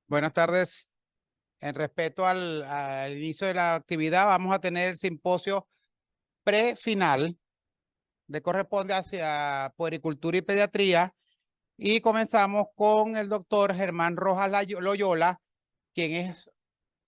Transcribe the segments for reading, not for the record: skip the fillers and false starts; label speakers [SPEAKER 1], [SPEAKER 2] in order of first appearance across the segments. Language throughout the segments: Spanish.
[SPEAKER 1] Buenas tardes. En respeto al inicio de la actividad, vamos a tener el simposio pre-final que corresponde hacia puericultura y pediatría. Y comenzamos con el doctor Germán Rojas Loyola, quien es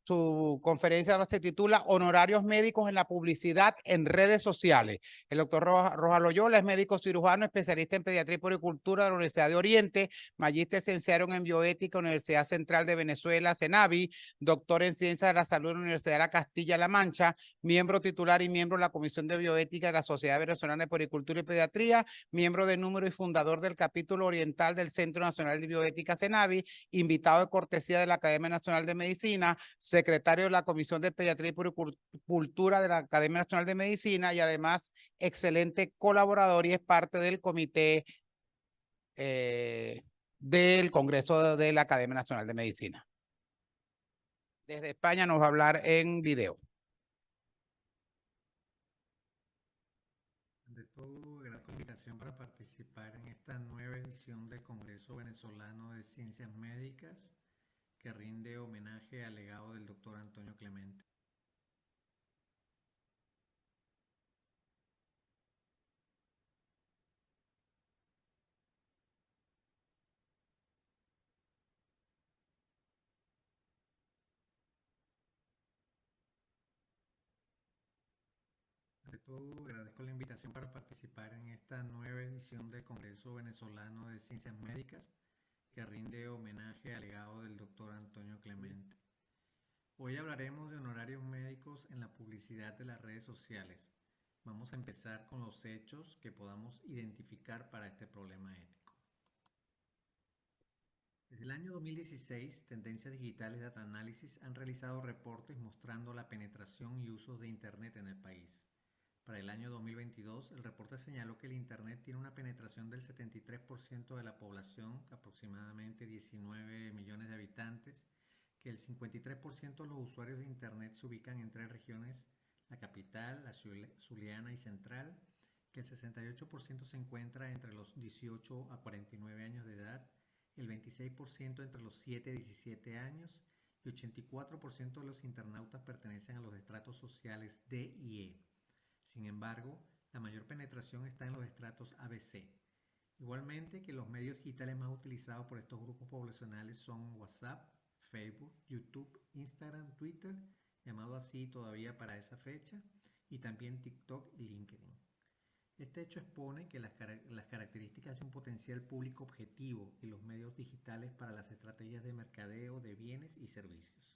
[SPEAKER 1] su conferencia se titula Honorarios médicos en la publicidad en redes sociales. El doctor Rojas Loyola es médico cirujano, especialista en pediatría y puericultura de la Universidad de Oriente, magíster licenciado en bioética, Universidad Central de Venezuela, CENAVI, doctor en ciencias de la salud en la Universidad de la Castilla-La Mancha, miembro titular y miembro de la Comisión de Bioética de la Sociedad Venezolana de Puericultura y Pediatría, miembro de número y fundador del capítulo oriental del Centro Nacional de Bioética CENAVI, invitado de cortesía de la Academia Nacional de Medicina, secretario de la Comisión de Pediatría y Puericultura de la Academia Nacional de Medicina y además excelente colaborador y es parte del comité del Congreso de la Academia Nacional de Medicina. Desde España nos va a hablar en video.
[SPEAKER 2] Ante todo, agradezco la invitación para participar en esta nueva edición del Congreso Venezolano de Ciencias Médicas que rinde homenaje al legado del doctor Antonio Clemente. Ante todo, agradezco la invitación para participar en esta nueva edición del Congreso Venezolano de Ciencias Médicas que rinde homenaje al legado del doctor Antonio Clemente. Hoy hablaremos de honorarios médicos en la publicidad de las redes sociales. Vamos a empezar con los hechos que podamos identificar para este problema ético. Desde el año 2016, Tendencias Digitales y Data Analysis han realizado reportes mostrando la penetración y uso de Internet en el país. Para el año 2022, el reporte señaló que el Internet tiene una penetración del 73% de la población, aproximadamente 19 millones de habitantes, que el 53% de los usuarios de Internet se ubican en tres regiones: la capital, la Zuliana y Central, que el 68% se encuentra entre los 18 a 49 años de edad, el 26% entre los 7 a 17 años y 84% de los internautas pertenecen a los estratos sociales D y E. Sin embargo, la mayor penetración está en los estratos ABC. Igualmente que los medios digitales más utilizados por estos grupos poblacionales son WhatsApp, Facebook, YouTube, Instagram, Twitter, llamado así todavía para esa fecha, y también TikTok y LinkedIn. Este hecho expone que las características de un potencial público objetivo y los medios digitales para las estrategias de mercadeo de bienes y servicios.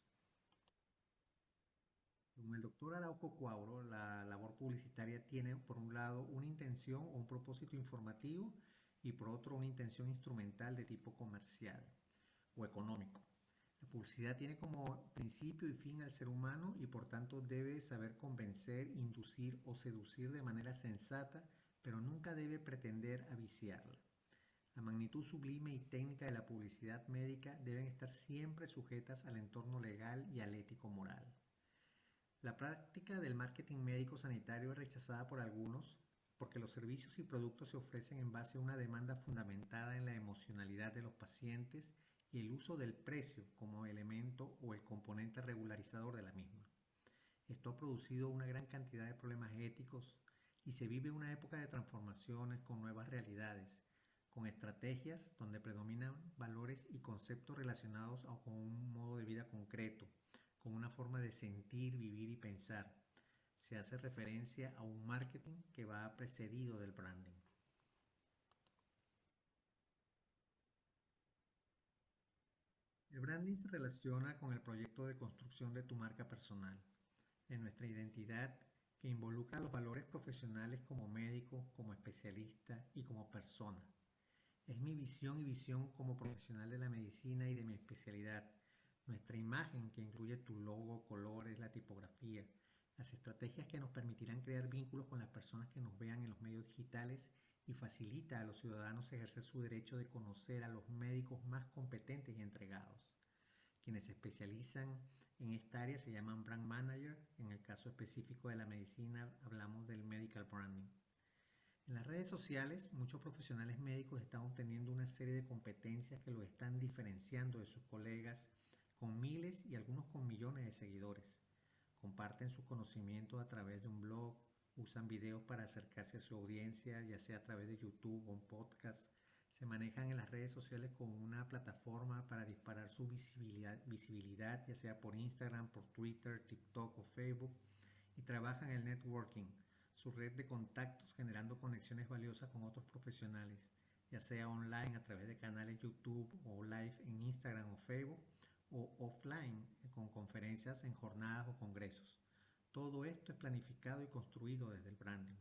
[SPEAKER 2] Según el doctor Araujo Cuauro, la labor publicitaria tiene por un lado una intención o un propósito informativo y por otro una intención instrumental de tipo comercial o económico. La publicidad tiene como principio y fin al ser humano y por tanto debe saber convencer, inducir o seducir de manera sensata, pero nunca debe pretender aviciarla. La magnitud sublime y técnica de la publicidad médica deben estar siempre sujetas al entorno legal y al ético-moral. La práctica del marketing médico sanitario es rechazada por algunos porque los servicios y productos se ofrecen en base a una demanda fundamentada en la emocionalidad de los pacientes y el uso del precio como elemento o el componente regularizador de la misma. Esto ha producido una gran cantidad de problemas éticos y se vive una época de transformaciones con nuevas realidades, con estrategias donde predominan valores y conceptos relacionados con un modo de vida concreto, con una forma de sentir, vivir y pensar. Se hace referencia a un marketing que va precedido del branding. El branding se relaciona con el proyecto de construcción de tu marca personal, de nuestra identidad, que involucra los valores profesionales como médico, como especialista y como persona. Es mi visión y visión como profesional de la medicina y de mi especialidad. Nuestra imagen, que incluye tu logo, colores, la tipografía, las estrategias que nos permitirán crear vínculos con las personas que nos vean en los medios digitales y facilita a los ciudadanos ejercer su derecho de conocer a los médicos más competentes y entregados. Quienes se especializan en esta área se llaman brand manager. En el caso específico de la medicina hablamos del medical branding. En las redes sociales, muchos profesionales médicos están obteniendo una serie de competencias que los están diferenciando de sus colegas con miles y algunos con millones de seguidores. Comparten su conocimiento a través de un blog, usan videos para acercarse a su audiencia, ya sea a través de YouTube o un podcast. Se manejan en las redes sociales como una plataforma para disparar su visibilidad, ya sea por Instagram, por Twitter, TikTok o Facebook, y trabajan en el networking, su red de contactos, generando conexiones valiosas con otros profesionales, ya sea online a través de canales YouTube o live en Instagram o Facebook, o offline con conferencias en jornadas o congresos. Todo esto es planificado y construido desde el branding.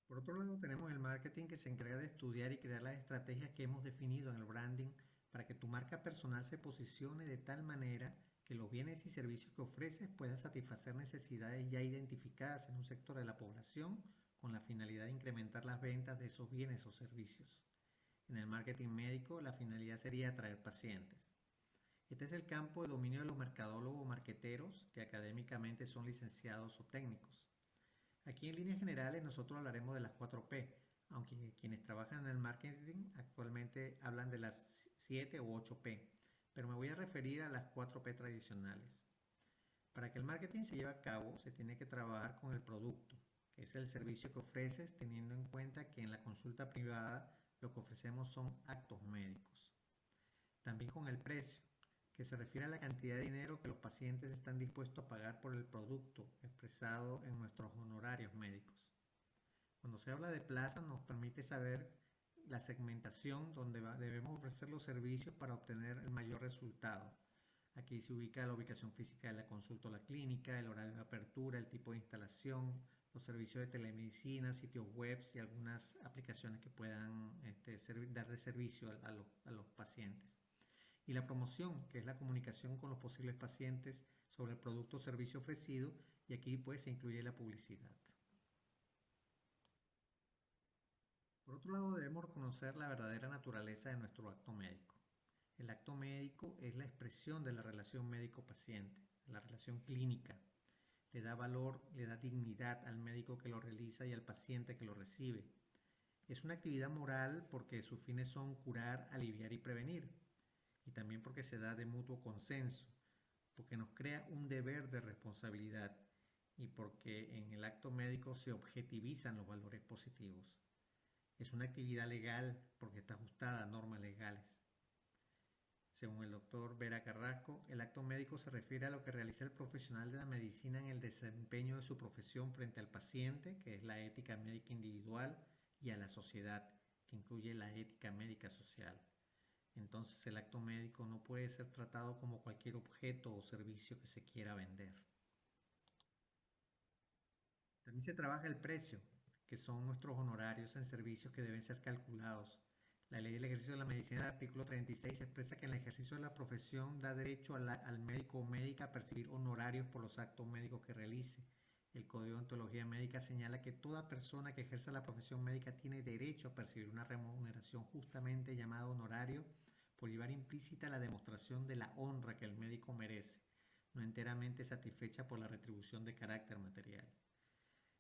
[SPEAKER 2] Por otro lado, tenemos el marketing, que se encarga de estudiar y crear las estrategias que hemos definido en el branding para que tu marca personal se posicione de tal manera que los bienes y servicios que ofreces puedan satisfacer necesidades ya identificadas en un sector de la población, con la finalidad de incrementar las ventas de esos bienes o servicios. En el marketing médico, la finalidad sería atraer pacientes. Este es el campo de dominio de los mercadólogos o marqueteros, que académicamente son licenciados o técnicos. Aquí en líneas generales nosotros hablaremos de las 4P, aunque quienes trabajan en el marketing actualmente hablan de las 7 u 8P, pero me voy a referir a las 4P tradicionales. Para que el marketing se lleve a cabo, se tiene que trabajar con el producto, que es el servicio que ofreces, teniendo en cuenta que en la consulta privada lo que ofrecemos son actos médicos. También con el precio, que se refiere a la cantidad de dinero que los pacientes están dispuestos a pagar por el producto, expresado en nuestros honorarios médicos. Cuando se habla de plaza, nos permite saber la segmentación donde debemos ofrecer los servicios para obtener el mayor resultado. Aquí se ubica la ubicación física de la consulta o la clínica, el horario de apertura, el tipo de instalación, los servicios de telemedicina, sitios web y algunas aplicaciones que puedan dar de servicio a los pacientes. Y la promoción, que es la comunicación con los posibles pacientes sobre el producto o servicio ofrecido, y aquí pues se incluye la publicidad. Por otro lado, debemos reconocer la verdadera naturaleza de nuestro acto médico. El acto médico es la expresión de la relación médico-paciente, la relación clínica. Le da valor, le da dignidad al médico que lo realiza y al paciente que lo recibe. Es una actividad moral porque sus fines son curar, aliviar y prevenir. Y también porque se da de mutuo consenso, porque nos crea un deber de responsabilidad y porque en el acto médico se objetivizan los valores positivos. Es una actividad legal porque está ajustada a normas legales. Según el doctor Vera Carrasco, el acto médico se refiere a lo que realiza el profesional de la medicina en el desempeño de su profesión frente al paciente, que es la ética médica individual, y a la sociedad, que incluye la ética médica social. Entonces el acto médico no puede ser tratado como cualquier objeto o servicio que se quiera vender. También se trabaja el precio, que son nuestros honorarios en servicios que deben ser calculados. La ley del ejercicio de la medicina, el artículo 36, expresa que en el ejercicio de la profesión da derecho al médico o médica a percibir honorarios por los actos médicos que realice. El Código de Ontología Médica señala que toda persona que ejerza la profesión médica tiene derecho a percibir una remuneración justamente llamada honorario, por llevar implícita la demostración de la honra que el médico merece, no enteramente satisfecha por la retribución de carácter material.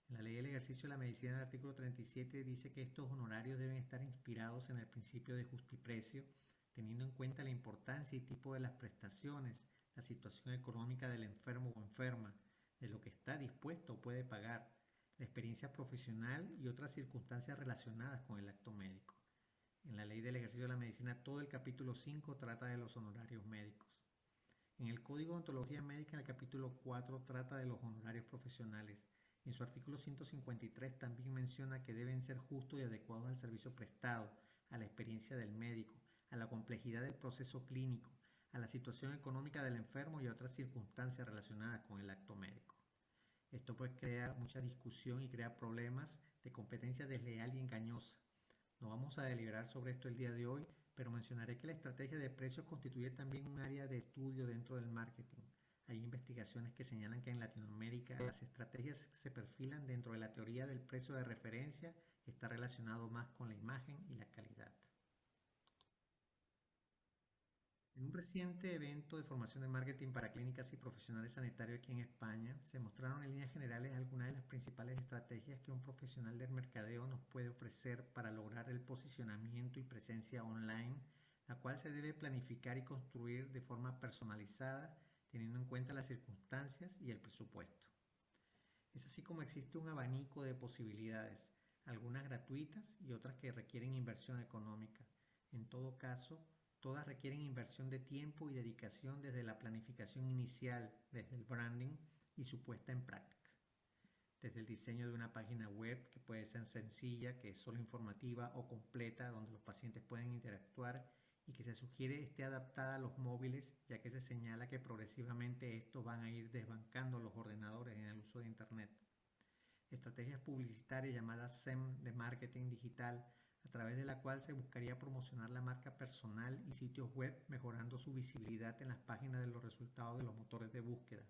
[SPEAKER 2] En la ley del ejercicio de la medicina, el artículo 37 dice que estos honorarios deben estar inspirados en el principio de justiprecio, teniendo en cuenta la importancia y tipo de las prestaciones, la situación económica del enfermo o enferma, de lo que está dispuesto o puede pagar, la experiencia profesional y otras circunstancias relacionadas con el acto médico. En la ley del ejercicio de la medicina, todo el capítulo 5 trata de los honorarios médicos. En el Código de Ontología Médica, en el capítulo 4, trata de los honorarios profesionales. En su artículo 153 también menciona que deben ser justos y adecuados al servicio prestado, a la experiencia del médico, a la complejidad del proceso clínico, a la situación económica del enfermo y a otras circunstancias relacionadas con el acto médico. Esto pues crea mucha discusión y crea problemas de competencia desleal y engañosa. No vamos a deliberar sobre esto el día de hoy, pero mencionaré que la estrategia de precios constituye también un área de estudio dentro del marketing. Hay investigaciones que señalan que en Latinoamérica las estrategias se perfilan dentro de la teoría del precio de referencia, que está relacionado más con la imagen y la calidad. En un reciente evento de formación de marketing para clínicas y profesionales sanitarios aquí en España, se mostraron en líneas generales algunas de las principales estrategias que un profesional del mercadeo nos puede ofrecer para lograr el posicionamiento y presencia online, la cual se debe planificar y construir de forma personalizada, teniendo en cuenta las circunstancias y el presupuesto. Es así como existe un abanico de posibilidades, algunas gratuitas y otras que requieren inversión económica. En todo caso, todas requieren inversión de tiempo y dedicación desde la planificación inicial, desde el branding y su puesta en práctica. Desde el diseño de una página web que puede ser sencilla, que es solo informativa o completa, donde los pacientes pueden interactuar y que se sugiere esté adaptada a los móviles, ya que se señala que progresivamente estos van a ir desbancando los ordenadores en el uso de Internet. Estrategias publicitarias llamadas SEM de marketing digital, a través de la cual se buscaría promocionar la marca personal y sitios web, mejorando su visibilidad en las páginas de los resultados de los motores de búsqueda.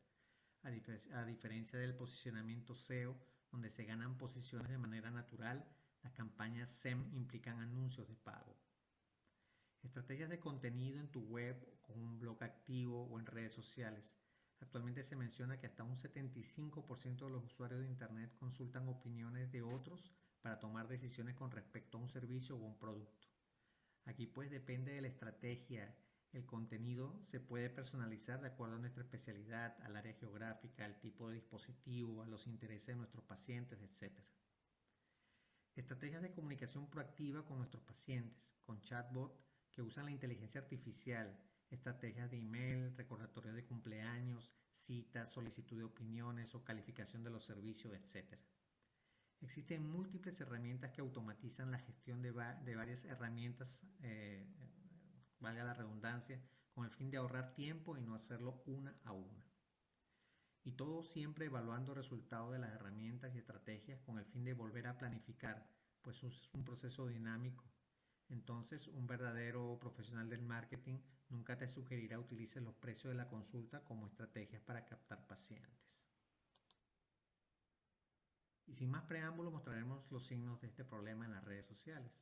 [SPEAKER 2] A diferencia del posicionamiento SEO, donde se ganan posiciones de manera natural, las campañas SEM implican anuncios de pago. Estrategias de contenido en tu web, con un blog activo o en redes sociales. Actualmente se menciona que hasta un 75% de los usuarios de Internet consultan opiniones de otros para tomar decisiones con respecto a un servicio o un producto. Aquí pues depende de la estrategia. El contenido se puede personalizar de acuerdo a nuestra especialidad, al área geográfica, al tipo de dispositivo, a los intereses de nuestros pacientes, etc. Estrategias de comunicación proactiva con nuestros pacientes, con chatbot que usan la inteligencia artificial, estrategias de email, recordatorios de cumpleaños, citas, solicitud de opiniones o calificación de los servicios, etc. Existen múltiples herramientas que automatizan la gestión de varias herramientas, valga la redundancia, con el fin de ahorrar tiempo y no hacerlo una a una. Y todo siempre evaluando resultados de las herramientas y estrategias con el fin de volver a planificar, pues es un proceso dinámico. Entonces, un verdadero profesional del marketing nunca te sugerirá utilices los precios de la consulta como estrategias para captar pacientes. Y sin más preámbulos, mostraremos los signos de este problema en las redes sociales.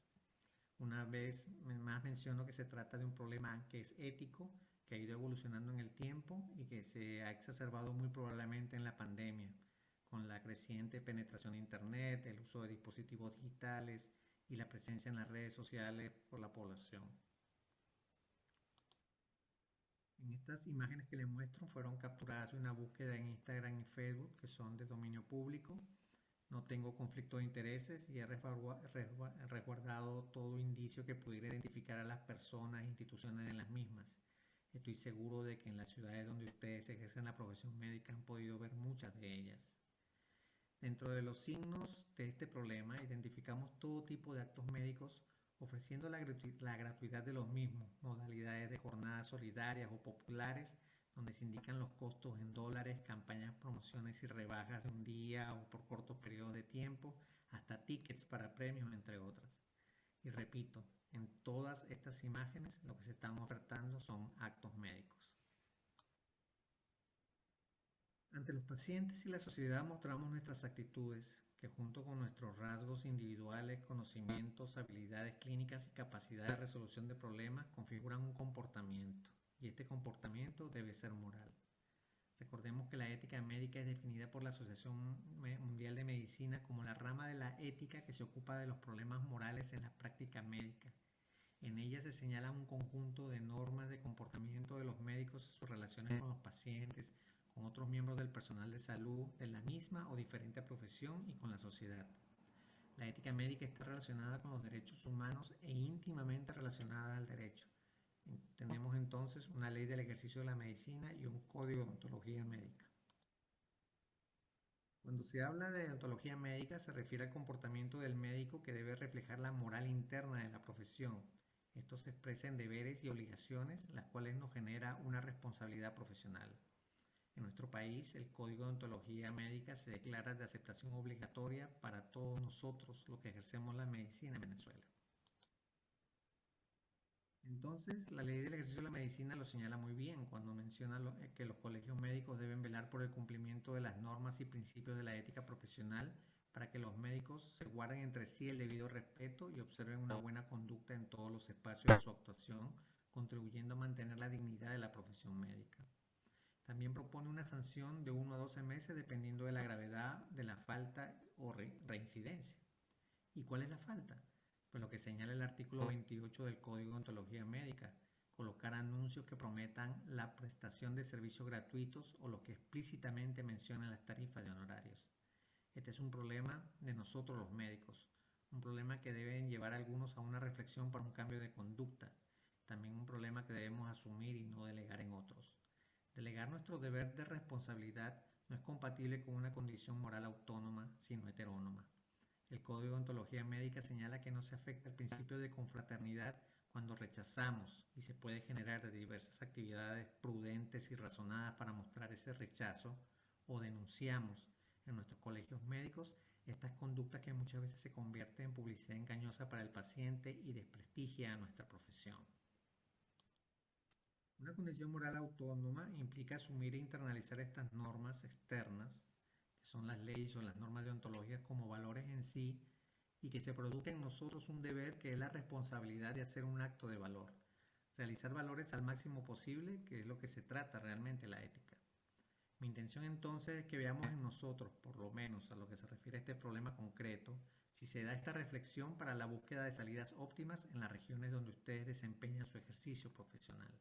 [SPEAKER 2] Una vez más menciono que se trata de un problema que es ético, que ha ido evolucionando en el tiempo y que se ha exacerbado muy probablemente en la pandemia, con la creciente penetración de Internet, el uso de dispositivos digitales y la presencia en las redes sociales por la población. En estas imágenes que les muestro fueron capturadas de una búsqueda en Instagram y Facebook que son de dominio público. No tengo conflicto de intereses y he resguardado todo indicio que pudiera identificar a las personas e instituciones en las mismas. Estoy seguro de que en las ciudades donde ustedes ejercen la profesión médica han podido ver muchas de ellas. Dentro de los signos de este problema, identificamos todo tipo de actos médicos ofreciendo la gratuidad de los mismos, modalidades de jornadas solidarias o populares, donde se indican los costos en dólares, campañas, promociones y rebajas de un día o por cortos periodos de tiempo, hasta tickets para premios, entre otras. Y repito, en todas estas imágenes lo que se están ofertando son actos médicos. Ante los pacientes y la sociedad mostramos nuestras actitudes, que junto con nuestros rasgos individuales, conocimientos, habilidades clínicas y capacidad de resolución de problemas configuran un comportamiento, y este comportamiento debe ser moral. Recordemos que la ética médica es definida por la Asociación Mundial de Medicina como la rama de la ética que se ocupa de los problemas morales en la práctica médica. En ella se señala un conjunto de normas de comportamiento de los médicos en sus relaciones con los pacientes, con otros miembros del personal de salud de la misma o diferente profesión y con la sociedad. La ética médica está relacionada con los derechos humanos e íntimamente relacionada al derecho. Tenemos entonces una ley del ejercicio de la medicina y un código de ontología médica. Cuando se habla de ontología médica se refiere al comportamiento del médico que debe reflejar la moral interna de la profesión. Esto se expresa en deberes y obligaciones, las cuales nos genera una responsabilidad profesional. En nuestro país, el Código de Ontología Médica se declara de aceptación obligatoria para todos nosotros los que ejercemos la medicina en Venezuela. Entonces, la ley del ejercicio de la medicina lo señala muy bien cuando menciona que los colegios médicos deben velar por el cumplimiento de las normas y principios de la ética profesional para que los médicos se guarden entre sí el debido respeto y observen una buena conducta en todos los espacios de su actuación, contribuyendo a mantener la dignidad de la profesión médica. También propone una sanción de 1 a 12 meses dependiendo de la gravedad de la falta o reincidencia. ¿Y cuál es la falta? pues lo que señala el artículo 28 del Código de Ontología Médica, colocar anuncios que prometan la prestación de servicios gratuitos o los que explícitamente mencionan las tarifas de honorarios. Este es un problema de nosotros los médicos, un problema que deben llevar a algunos a una reflexión para un cambio de conducta, también un problema que debemos asumir y no delegar en otros. Delegar nuestro deber de responsabilidad no es compatible con una condición moral autónoma, sino heterónoma. El Código de Ontología Médica señala que no se afecta el principio de confraternidad cuando rechazamos y se puede generar de diversas actividades prudentes y razonadas para mostrar ese rechazo o denunciamos en nuestros colegios médicos estas conductas que muchas veces se convierten en publicidad engañosa para el paciente y desprestigia a nuestra profesión. Una condición moral autónoma implica asumir e internalizar estas normas externas, que son las leyes o las normas de ontología, como valores en sí, y que se produzca en nosotros un deber que es la responsabilidad de hacer un acto de valor. Realizar valores al máximo posible, que es lo que se trata realmente la ética. Mi intención entonces es que veamos en nosotros, por lo menos a lo que se refiere a este problema concreto, si se da esta reflexión para la búsqueda de salidas óptimas en las regiones donde ustedes desempeñan su ejercicio profesional.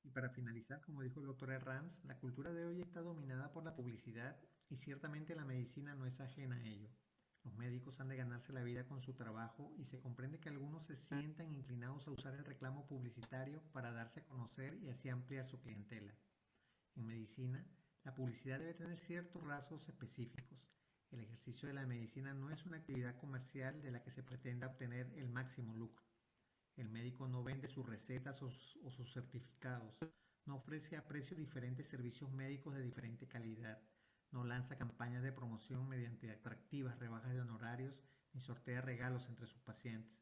[SPEAKER 2] Y para finalizar, como dijo el doctor Herranz, la cultura de hoy está dominada por la publicidad y ciertamente la medicina no es ajena a ello. Los médicos han de ganarse la vida con su trabajo y se comprende que algunos se sientan inclinados a usar el reclamo publicitario para darse a conocer y así ampliar su clientela. En medicina, la publicidad debe tener ciertos rasgos específicos. El ejercicio de la medicina no es una actividad comercial de la que se pretenda obtener el máximo lucro. El médico no vende sus recetas o sus certificados, no ofrece a precios diferentes servicios médicos de diferente calidad, no lanza campañas de promoción mediante atractivas rebajas de honorarios ni sortea regalos entre sus pacientes.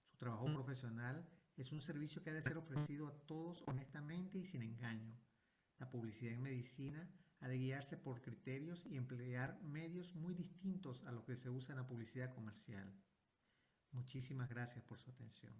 [SPEAKER 2] Su trabajo profesional es un servicio que ha de ser ofrecido a todos honestamente y sin engaño. La publicidad en medicina ha de guiarse por criterios y emplear medios muy distintos a los que se usa en la publicidad comercial. Muchísimas gracias por su atención.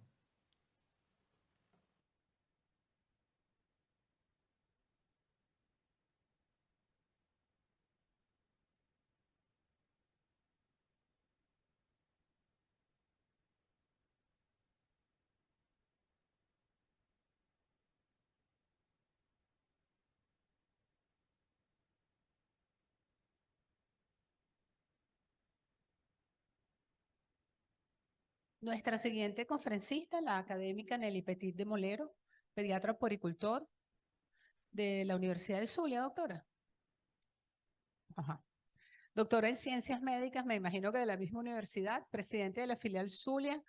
[SPEAKER 3] Nuestra siguiente conferencista, la académica Nelly Petit de Molero, pediatra puericultor de la Universidad del Zulia, doctora. Ajá. Doctora en Ciencias Médicas, me imagino que de la misma universidad, presidente de la filial Zulia,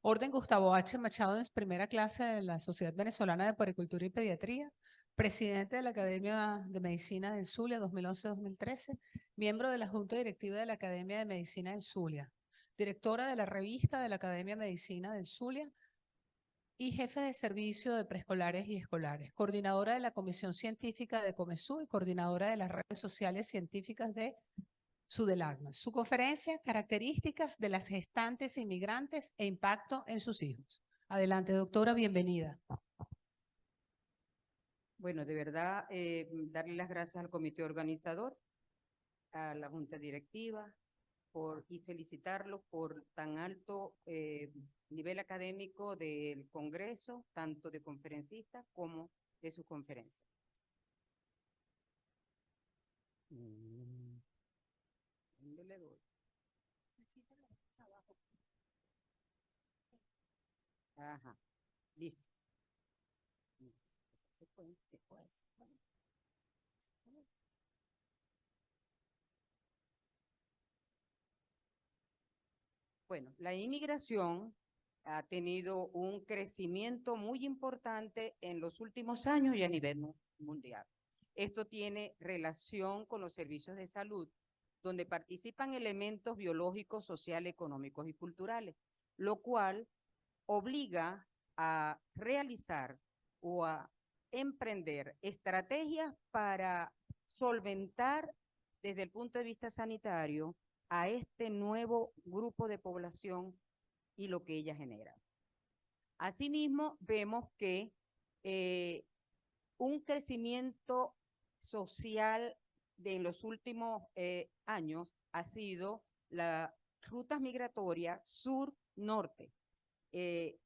[SPEAKER 3] Orden Gustavo H. Machado, en primera clase de la Sociedad Venezolana de Puericultura y Pediatría, presidente de la Academia de Medicina del Zulia 2011-2013, miembro de la Junta Directiva de la Academia de Medicina del Zulia, directora de la revista de la Academia de Medicina del Zulia y jefe de servicio de preescolares y escolares, coordinadora de la Comisión Científica de Comesú y coordinadora de las redes sociales científicas de Sudelagma. Su conferencia, características de las gestantes inmigrantes e impacto en sus hijos. Adelante, doctora, bienvenida.
[SPEAKER 4] Bueno, de verdad, darle las gracias al comité organizador, a la junta directiva, y felicitarlos por tan alto nivel académico del Congreso, tanto de conferencistas como de sus conferencias. ¿Dónde le doy? Ajá, listo. Se puede. Bueno, la inmigración ha tenido un crecimiento muy importante en los últimos años y a nivel mundial. Esto tiene relación con los servicios de salud, donde participan elementos biológicos, sociales, económicos y culturales, lo cual obliga a realizar o a emprender estrategias para solventar desde el punto de vista sanitario a este nuevo grupo de población y lo que ella genera. Asimismo, vemos que un crecimiento social en los últimos años ha sido la rutas migratorias sur-norte,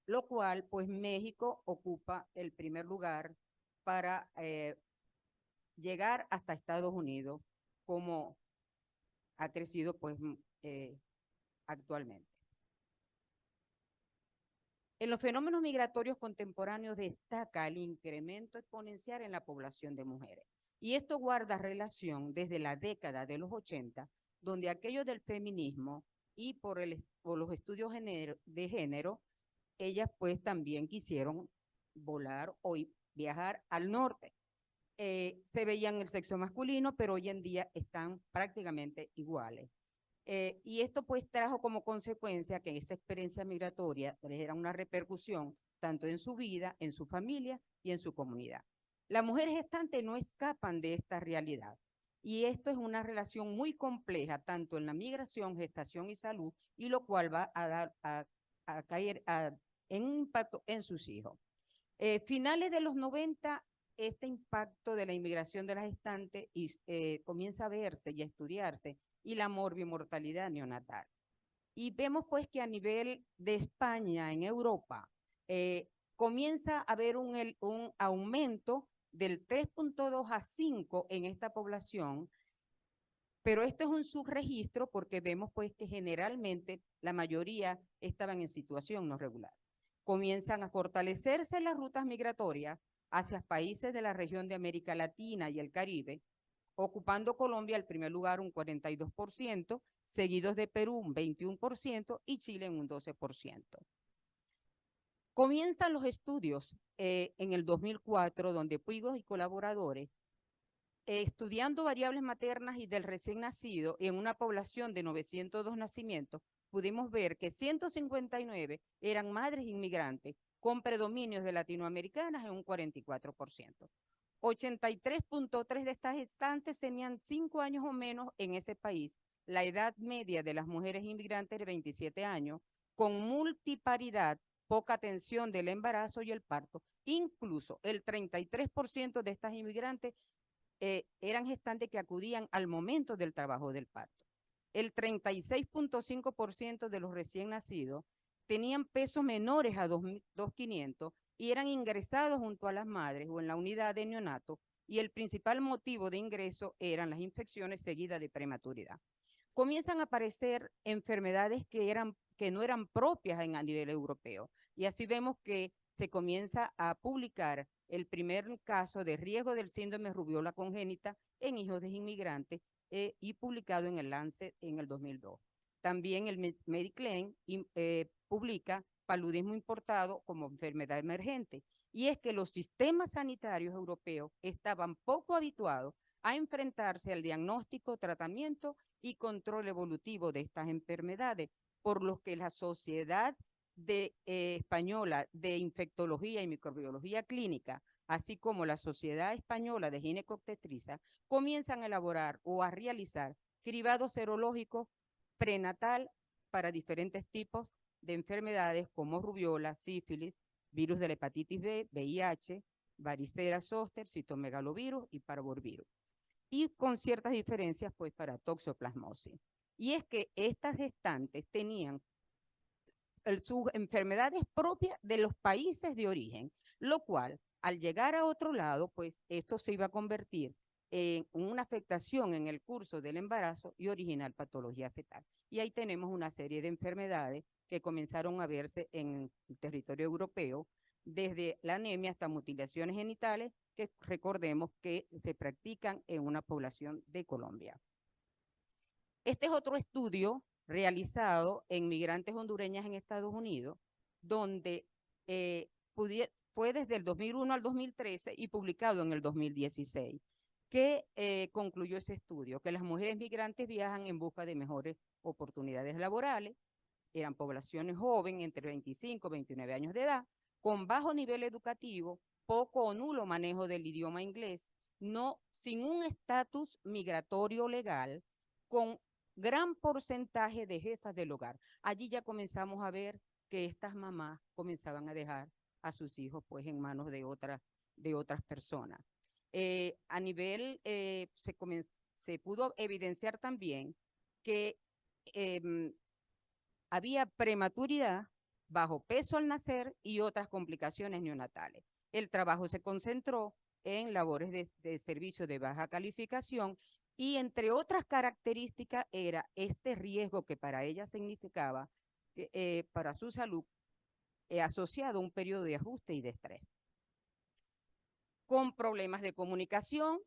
[SPEAKER 4] lo cual pues México ocupa el primer lugar para llegar hasta Estados Unidos, como ha crecido pues actualmente. En los fenómenos migratorios contemporáneos destaca el incremento exponencial en la población de mujeres. Y esto guarda relación desde la década de los 80, donde aquello del feminismo y por los estudios de género, ellas pues también quisieron volar o viajar al norte. Se veían el sexo masculino, pero hoy en día están prácticamente iguales. Y esto pues trajo como consecuencia que esa experiencia migratoria les era una repercusión tanto en su vida, en su familia y en su comunidad. Las mujeres gestantes no escapan de esta realidad y esto es una relación muy compleja tanto en la migración, gestación y salud, y lo cual va a dar a caer en un impacto en sus hijos. Finales de los 90, este impacto de la inmigración de las gestantes comienza a verse y a estudiarse, y la morbimortalidad neonatal. Y vemos pues que a nivel de España, en Europa, comienza a haber un aumento del 3.2 a 5 en esta población, pero esto es un subregistro porque vemos pues que generalmente la mayoría estaban en situación no regular. Comienzan a fortalecerse las rutas migratorias hacia países de la región de América Latina y el Caribe, ocupando Colombia el primer lugar un 42%, seguidos de Perú un 21% y Chile en un 12%. Comienzan los estudios en el 2004, donde Puigros y colaboradores, estudiando variables maternas y del recién nacido en una población de 902 nacimientos, pudimos ver que 159 eran madres inmigrantes con predominios de latinoamericanas en un 44%. 83.3 de estas gestantes tenían 5 años o menos en ese país. La edad media de las mujeres inmigrantes era 27 años, con multiparidad, poca atención del embarazo y el parto. Incluso el 33% de estas inmigrantes eran gestantes que acudían al momento del trabajo del parto. El 36.5% de los recién nacidos tenían pesos menores a 2.500 y eran ingresados junto a las madres o en la unidad de neonato, y el principal motivo de ingreso eran las infecciones seguidas de prematuridad. Comienzan a aparecer enfermedades que no eran propias a nivel europeo, y así vemos que se comienza a publicar el primer caso de riesgo del síndrome rubiola congénita en hijos de inmigrantes y publicado en el Lancet en el 2002. También el Mediclaim publica paludismo importado como enfermedad emergente. Y es que los sistemas sanitarios europeos estaban poco habituados a enfrentarse al diagnóstico, tratamiento y control evolutivo de estas enfermedades, por lo que la Sociedad Española de Infectología y Microbiología Clínica, así como la Sociedad Española de Ginecobstetricia, comienzan a elaborar o a realizar cribados serológicos prenatal para diferentes tipos de enfermedades como rubiola, sífilis, virus de la hepatitis B, VIH, varicela zoster, citomegalovirus y parvovirus. Y con ciertas diferencias pues para toxoplasmosis. Y es que estas gestantes tenían sus enfermedades propias de los países de origen, lo cual al llegar a otro lado, pues esto se iba a convertir en una afectación en el curso del embarazo y originar patología fetal. Y ahí tenemos una serie de enfermedades que comenzaron a verse en el territorio europeo, desde la anemia hasta mutilaciones genitales, que recordemos que se practican en una población de Colombia. Este es otro estudio realizado en migrantes hondureñas en Estados Unidos, donde fue desde el 2001 al 2013 y publicado en el 2016, que concluyó ese estudio, que las mujeres migrantes viajan en busca de mejores oportunidades laborales, eran poblaciones jóvenes, entre 25 y 29 años de edad, con bajo nivel educativo, poco o nulo manejo del idioma inglés, sin un estatus migratorio legal, con gran porcentaje de jefas del hogar. Allí ya comenzamos a ver que estas mamás comenzaban a dejar a sus hijos pues en manos de otras personas. A nivel, se pudo evidenciar también que había prematuridad, bajo peso al nacer y otras complicaciones neonatales. El trabajo se concentró en labores de servicio de baja calificación y entre otras características era este riesgo que para ella significaba para su salud asociado a un periodo de ajuste y de estrés. Con problemas de comunicación,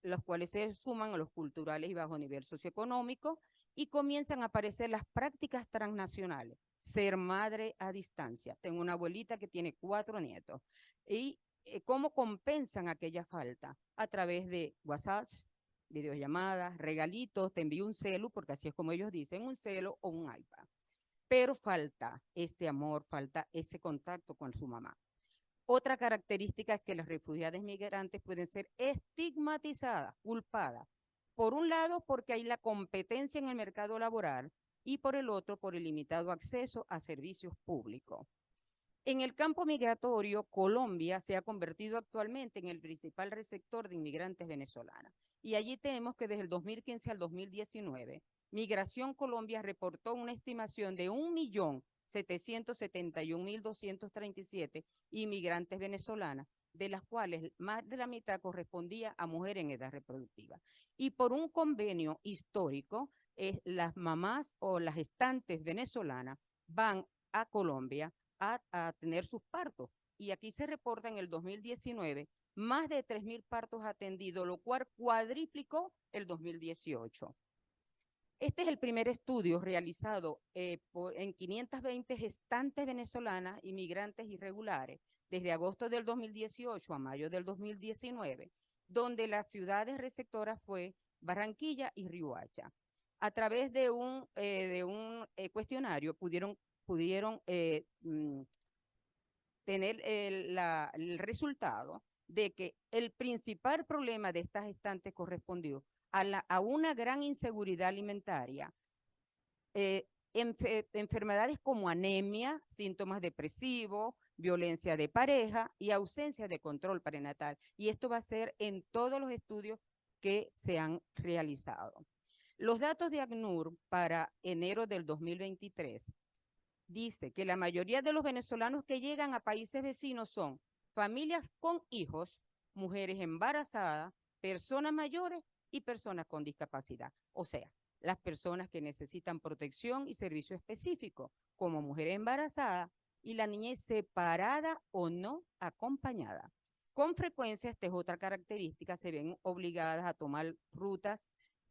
[SPEAKER 4] los cuales se suman a los culturales y bajo nivel socioeconómico, y comienzan a aparecer las prácticas transnacionales. Ser madre a distancia. Tengo una abuelita que tiene 4 nietos. ¿Y cómo compensan aquella falta? A través de WhatsApp, videollamadas, regalitos, te envío un celu, porque así es como ellos dicen, un celu o un iPad. Pero falta este amor, falta ese contacto con su mamá. Otra característica es que las refugiadas migrantes pueden ser estigmatizadas, culpadas. Por un lado, porque hay la competencia en el mercado laboral y por el otro, por el limitado acceso a servicios públicos. En el campo migratorio, Colombia se ha convertido actualmente en el principal receptor de inmigrantes venezolanos. Y allí tenemos que desde el 2015 al 2019, Migración Colombia reportó una estimación de 1.771.237 inmigrantes venezolanas, de las cuales más de la mitad correspondía a mujeres en edad reproductiva. Y por un convenio histórico, las mamás o las gestantes venezolanas van a Colombia a tener sus partos. Y aquí se reporta en el 2019 más de 3.000 partos atendidos, lo cual cuadriplicó el 2018. Este es el primer estudio realizado en 520 gestantes venezolanas, inmigrantes irregulares, desde agosto del 2018 a mayo del 2019, donde las ciudades receptoras fue Barranquilla y Riohacha. A través de un cuestionario pudieron tener el resultado de que el principal problema de estas gestantes correspondió a una gran inseguridad alimentaria, enfermedades como anemia, síntomas depresivos, violencia de pareja y ausencia de control prenatal. Y esto va a ser en todos los estudios que se han realizado. Los datos de ACNUR para enero del 2023 dice que la mayoría de los venezolanos que llegan a países vecinos son familias con hijos, mujeres embarazadas, personas mayores y personas con discapacidad. O sea, las personas que necesitan protección y servicio específico, como mujeres embarazadas y la niñez separada o no acompañada. Con frecuencia, esta es otra característica, se ven obligadas a tomar rutas,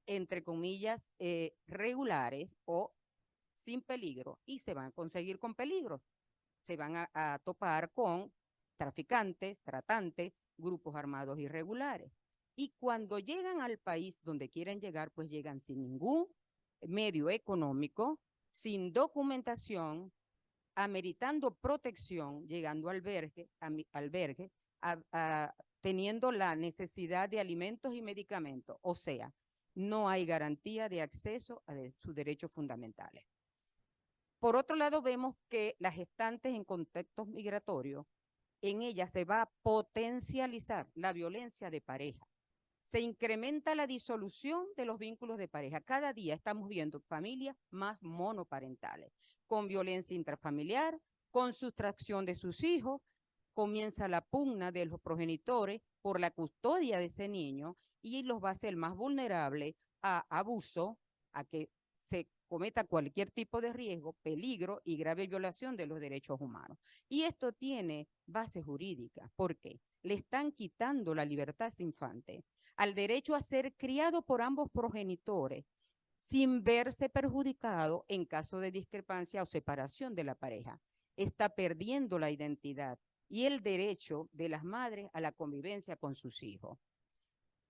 [SPEAKER 4] entre comillas, regulares o sin peligro, y se van a conseguir con peligro. Se van a topar con traficantes, tratantes, grupos armados irregulares. Y cuando llegan al país donde quieren llegar, pues llegan sin ningún medio económico, sin documentación, ameritando protección, llegando al albergue, teniendo la necesidad de alimentos y medicamentos. O sea, no hay garantía de acceso a sus derechos fundamentales. Por otro lado, vemos que las gestantes en contextos migratorios, en ellas se va a potencializar la violencia de pareja. Se incrementa la disolución de los vínculos de pareja. Cada día estamos viendo familias más monoparentales, con violencia intrafamiliar, con sustracción de sus hijos, comienza la pugna de los progenitores por la custodia de ese niño y los va a hacer más vulnerables a abuso, a que se cometa cualquier tipo de riesgo, peligro y grave violación de los derechos humanos. Y esto tiene base jurídica. ¿Por qué? Le están quitando la libertad a ese infante, al derecho a ser criado por ambos progenitores, sin verse perjudicado en caso de discrepancia o separación de la pareja. Está perdiendo la identidad y el derecho de las madres a la convivencia con sus hijos.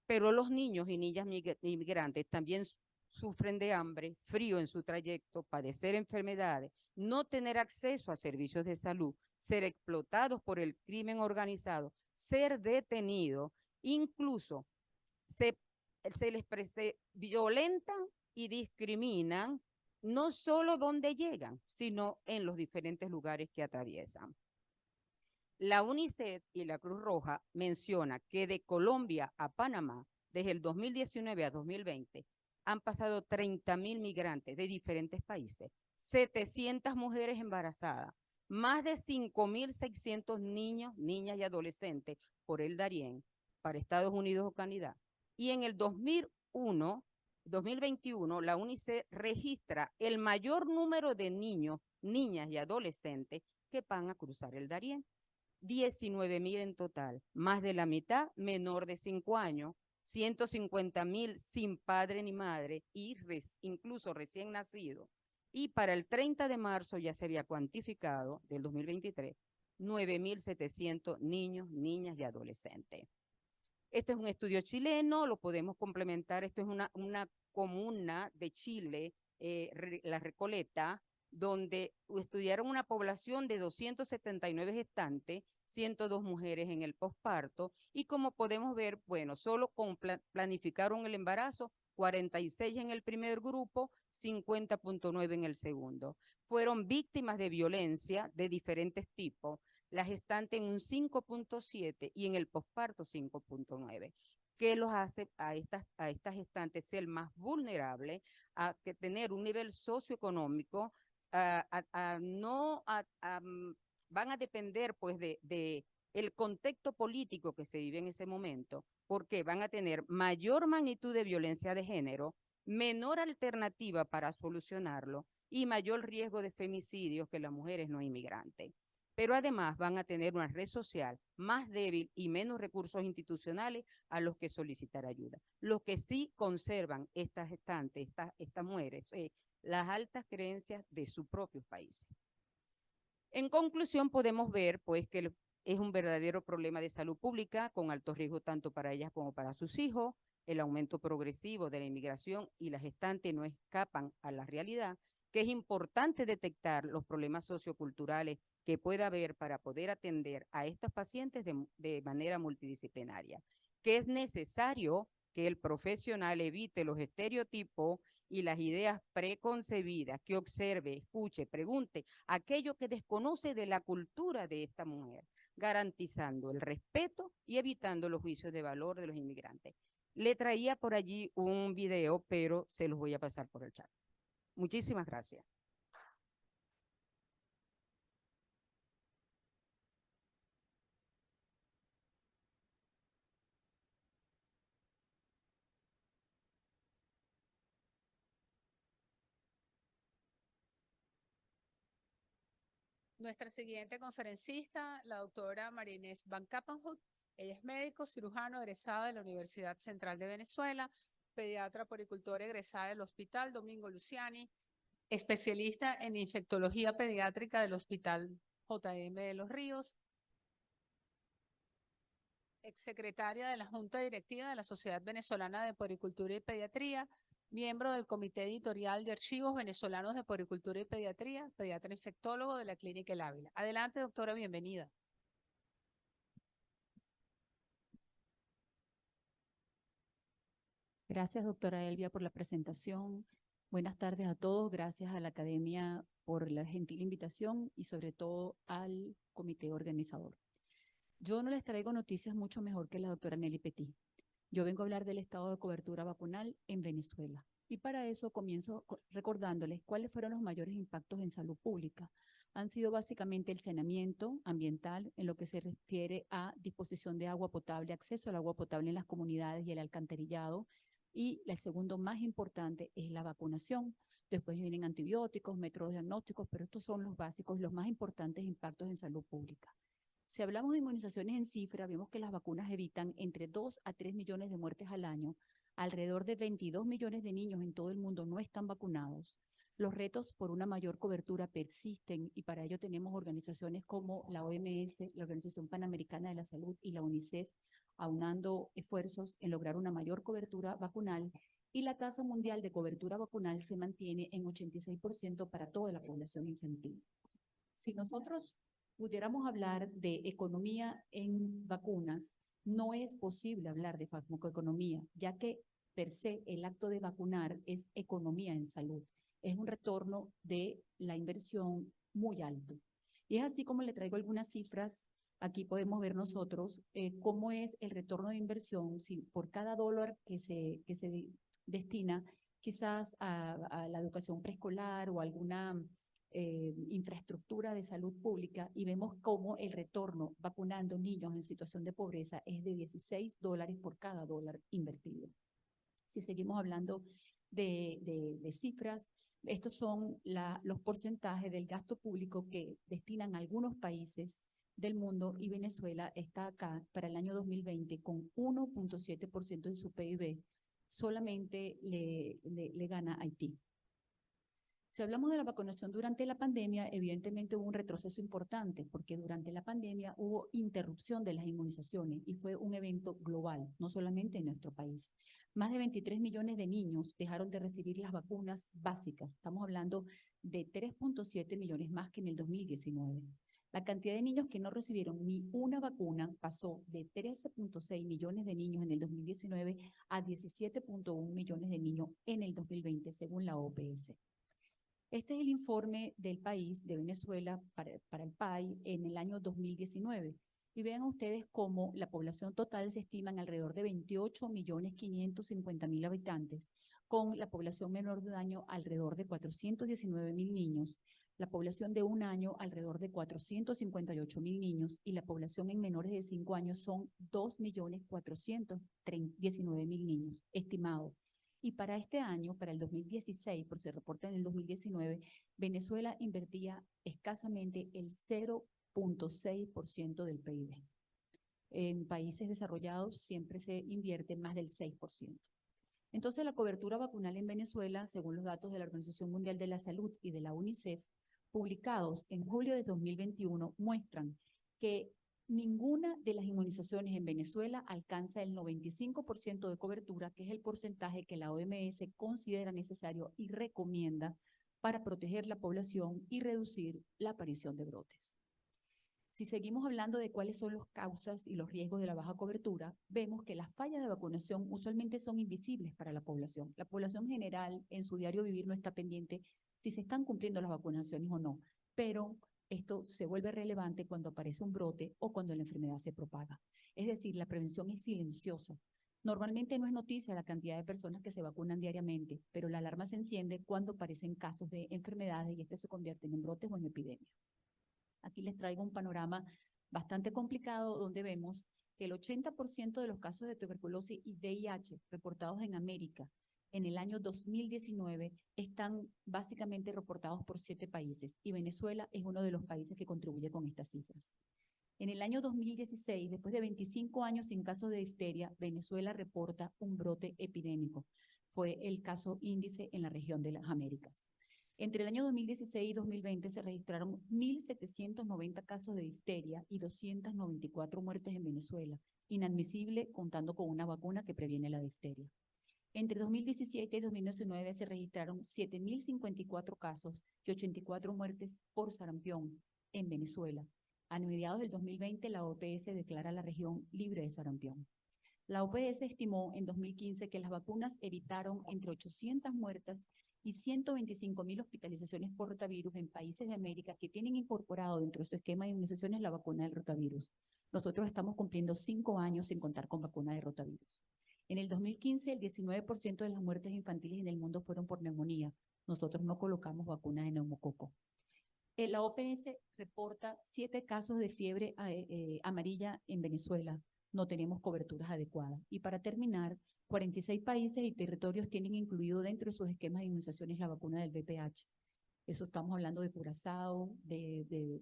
[SPEAKER 4] Pero los niños y niñas migrantes también sufren de hambre, frío en su trayecto, padecer enfermedades, no tener acceso a servicios de salud, ser explotados por el crimen organizado, ser detenidos, incluso se les violentan y discriminan, no solo donde llegan, sino en los diferentes lugares que atraviesan. La UNICEF y la Cruz Roja menciona que de Colombia a Panamá, desde el 2019 a 2020, han pasado 30.000 migrantes de diferentes países, 700 mujeres embarazadas, más de 5.600 niños, niñas y adolescentes por el Darién para Estados Unidos o Canadá. Y en el 2021, la UNICEF registra el mayor número de niños, niñas y adolescentes que van a cruzar el Darién. 19.000 en total, más de la mitad menor de 5 años, 150.000 sin padre ni madre y incluso recién nacido. Y para el 30 de marzo ya se había cuantificado, del 2023, 9.700 niños, niñas y adolescentes. Este es un estudio chileno, lo podemos complementar. Esto es una comuna de Chile, La Recoleta, donde estudiaron una población de 279 gestantes, 102 mujeres en el posparto, y como podemos ver, bueno, solo planificaron el embarazo, 46 en el primer grupo, 50.9 en el segundo. Fueron víctimas de violencia de diferentes tipos, la gestante en un 5.7 y en el posparto 5.9. ¿Qué los hace a estas gestantes ser más vulnerables a que tener un nivel socioeconómico? Van a depender pues de el contexto político que se vive en ese momento, porque van a tener mayor magnitud de violencia de género, menor alternativa para solucionarlo y mayor riesgo de femicidios que las mujeres no inmigrantes. Pero además van a tener una red social más débil y menos recursos institucionales a los que solicitar ayuda. Los que sí conservan estas gestantes, estas mujeres, las altas creencias de sus propios países. En conclusión, podemos ver pues que es un verdadero problema de salud pública con alto riesgo tanto para ellas como para sus hijos. El aumento progresivo de la inmigración y la gestante no escapan a la realidad, que es importante detectar los problemas socioculturales que pueda haber para poder atender a estos pacientes de manera multidisciplinaria, que es necesario que el profesional evite los estereotipos y las ideas preconcebidas, que observe, escuche, pregunte aquello que desconoce de la cultura de esta mujer, garantizando el respeto y evitando los juicios de valor de los inmigrantes. Le traía por allí un video, pero se los voy a pasar por el chat. Muchísimas gracias.
[SPEAKER 3] Nuestra siguiente conferencista, la doctora María Inés Van Cappenhout. Ella es médico cirujano egresada de la Universidad Central de Venezuela, pediatra poricultora egresada del Hospital Domingo Luciani, especialista en infectología pediátrica del Hospital JM de Los Ríos, exsecretaria de la Junta Directiva de la Sociedad Venezolana de Poricultura y Pediatría, miembro del Comité Editorial de Archivos Venezolanos de Poricultura y Pediatría, pediatra infectólogo de la Clínica El Ávila. Adelante, doctora, bienvenida.
[SPEAKER 5] Gracias, doctora Elvia, por la presentación. Buenas tardes a todos. Gracias a la Academia por la gentil invitación y sobre todo al comité organizador. Yo no les traigo noticias mucho mejor que la doctora Nelly Petit. Yo vengo a hablar del estado de cobertura vacunal en Venezuela. Y para eso comienzo recordándoles cuáles fueron los mayores impactos en salud pública. Han sido básicamente el saneamiento ambiental en lo que se refiere a disposición de agua potable, acceso al agua potable en las comunidades y el alcantarillado. Y el segundo más importante es la vacunación. Después vienen antibióticos, métodos diagnósticos, pero estos son los básicos, los más importantes impactos en salud pública. Si hablamos de inmunizaciones en cifra, vemos que las vacunas evitan entre 2 a 3 millones de muertes al año. Alrededor de 22 millones de niños en todo el mundo no están vacunados. Los retos por una mayor cobertura persisten y para ello tenemos organizaciones como la OMS, la Organización Panamericana de la Salud y la UNICEF aunando esfuerzos en lograr una mayor cobertura vacunal y la tasa mundial de cobertura vacunal se mantiene en 86% para toda la población infantil. Si nosotros pudiéramos hablar de economía en vacunas, no es posible hablar de farmacoeconomía, ya que per se el acto de vacunar es economía en salud. Es un retorno de la inversión muy alto. Y es así como le traigo algunas cifras. Aquí podemos ver nosotros cómo es el retorno de inversión si por cada dólar que se destina, quizás a la educación preescolar o alguna infraestructura de salud pública y vemos cómo el retorno vacunando niños en situación de pobreza es de $16 por cada dólar invertido. Si seguimos hablando de cifras, estos son los porcentajes del gasto público que destinan algunos países del mundo y Venezuela está acá para el año 2020 con 1.7% de su PIB, solamente le gana Haití. Si hablamos de la vacunación durante la pandemia, evidentemente hubo un retroceso importante porque durante la pandemia hubo interrupción de las inmunizaciones y fue un evento global, no solamente en nuestro país. Más de 23 millones de niños dejaron de recibir las vacunas básicas. Estamos hablando de 3.7 millones más que en el 2019. La cantidad de niños que no recibieron ni una vacuna pasó de 13.6 millones de niños en el 2019 a 17.1 millones de niños en el 2020, según la OPS. Este es el informe del país de Venezuela para el PAI en el año 2019. Y vean ustedes cómo la población total se estima en alrededor de 28.550.000 habitantes, con la población menor de un año alrededor de 419.000 niños, la población de un año alrededor de 458.000 niños y la población en menores de 5 años son 2.419.000 niños estimados. Y para este año, para el 2016, por se reporta en el 2019, Venezuela invertía escasamente el 0.6% del PIB. En países desarrollados siempre se invierte más del 6%. Entonces, la cobertura vacunal en Venezuela, según los datos de la Organización Mundial de la Salud y de la UNICEF, publicados en julio de 2021, muestran que ninguna de las inmunizaciones en Venezuela alcanza el 95% de cobertura, que es el porcentaje que la OMS considera necesario y recomienda para proteger la población y reducir la aparición de brotes. Si seguimos hablando de cuáles son las causas y los riesgos de la baja cobertura, vemos que las fallas de vacunación usualmente son invisibles para la población. La población general en su diario vivir no está pendiente si se están cumpliendo las vacunaciones o no, pero esto se vuelve relevante cuando aparece un brote o cuando la enfermedad se propaga. Es decir, la prevención es silenciosa. Normalmente no es noticia la cantidad de personas que se vacunan diariamente, pero la alarma se enciende cuando aparecen casos de enfermedades y se convierten en brotes o en epidemias. Aquí les traigo un panorama bastante complicado donde vemos que el 80% de los casos de tuberculosis y VIH reportados en América en el año 2019 están básicamente reportados por 7 países y Venezuela es uno de los países que contribuye con estas cifras. En el año 2016, después de 25 años sin casos de difteria, Venezuela reporta un brote epidémico. Fue el caso índice en la región de las Américas. Entre el año 2016 y 2020 se registraron 1.790 casos de difteria y 294 muertes en Venezuela, inadmisible contando con una vacuna que previene la difteria. Entre 2017 y 2019 se registraron 7.054 casos y 84 muertes por sarampión en Venezuela. A mediados del 2020, la OPS declara la región libre de sarampión. La OPS estimó en 2015 que las vacunas evitaron entre 800 muertes y 125.000 hospitalizaciones por rotavirus en países de América que tienen incorporado dentro de su esquema de inmunizaciones la vacuna del rotavirus. Nosotros estamos cumpliendo 5 años sin contar con vacuna de rotavirus. En el 2015, el 19% de las muertes infantiles en el mundo fueron por neumonía. Nosotros no colocamos vacuna de neumococo. La OPS reporta 7 casos de fiebre amarilla en Venezuela. No tenemos coberturas adecuadas. Y para terminar, 46 países y territorios tienen incluido dentro de sus esquemas de inmunizaciones la vacuna del VPH. Eso estamos hablando de Curazao, de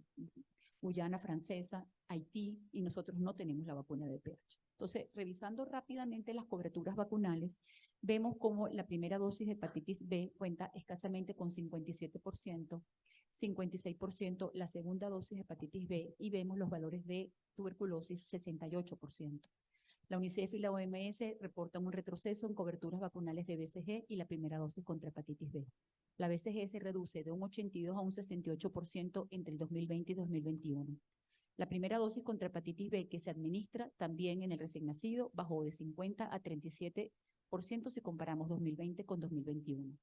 [SPEAKER 5] Guyana Francesa, Haití, y nosotros no tenemos la vacuna de VPH. Entonces, revisando rápidamente las coberturas vacunales, vemos cómo la primera dosis de hepatitis B cuenta escasamente con 57%, 56% la segunda dosis de hepatitis B y vemos los valores de tuberculosis 68%. La UNICEF y la OMS reportan un retroceso en coberturas vacunales de BCG y la primera dosis contra hepatitis B. La BCG se reduce de un 82 a un 68% entre el 2020 y 2021. La primera dosis contra hepatitis B que se administra también en el recién nacido bajó de 50 a 37% si comparamos 2020 con 2021.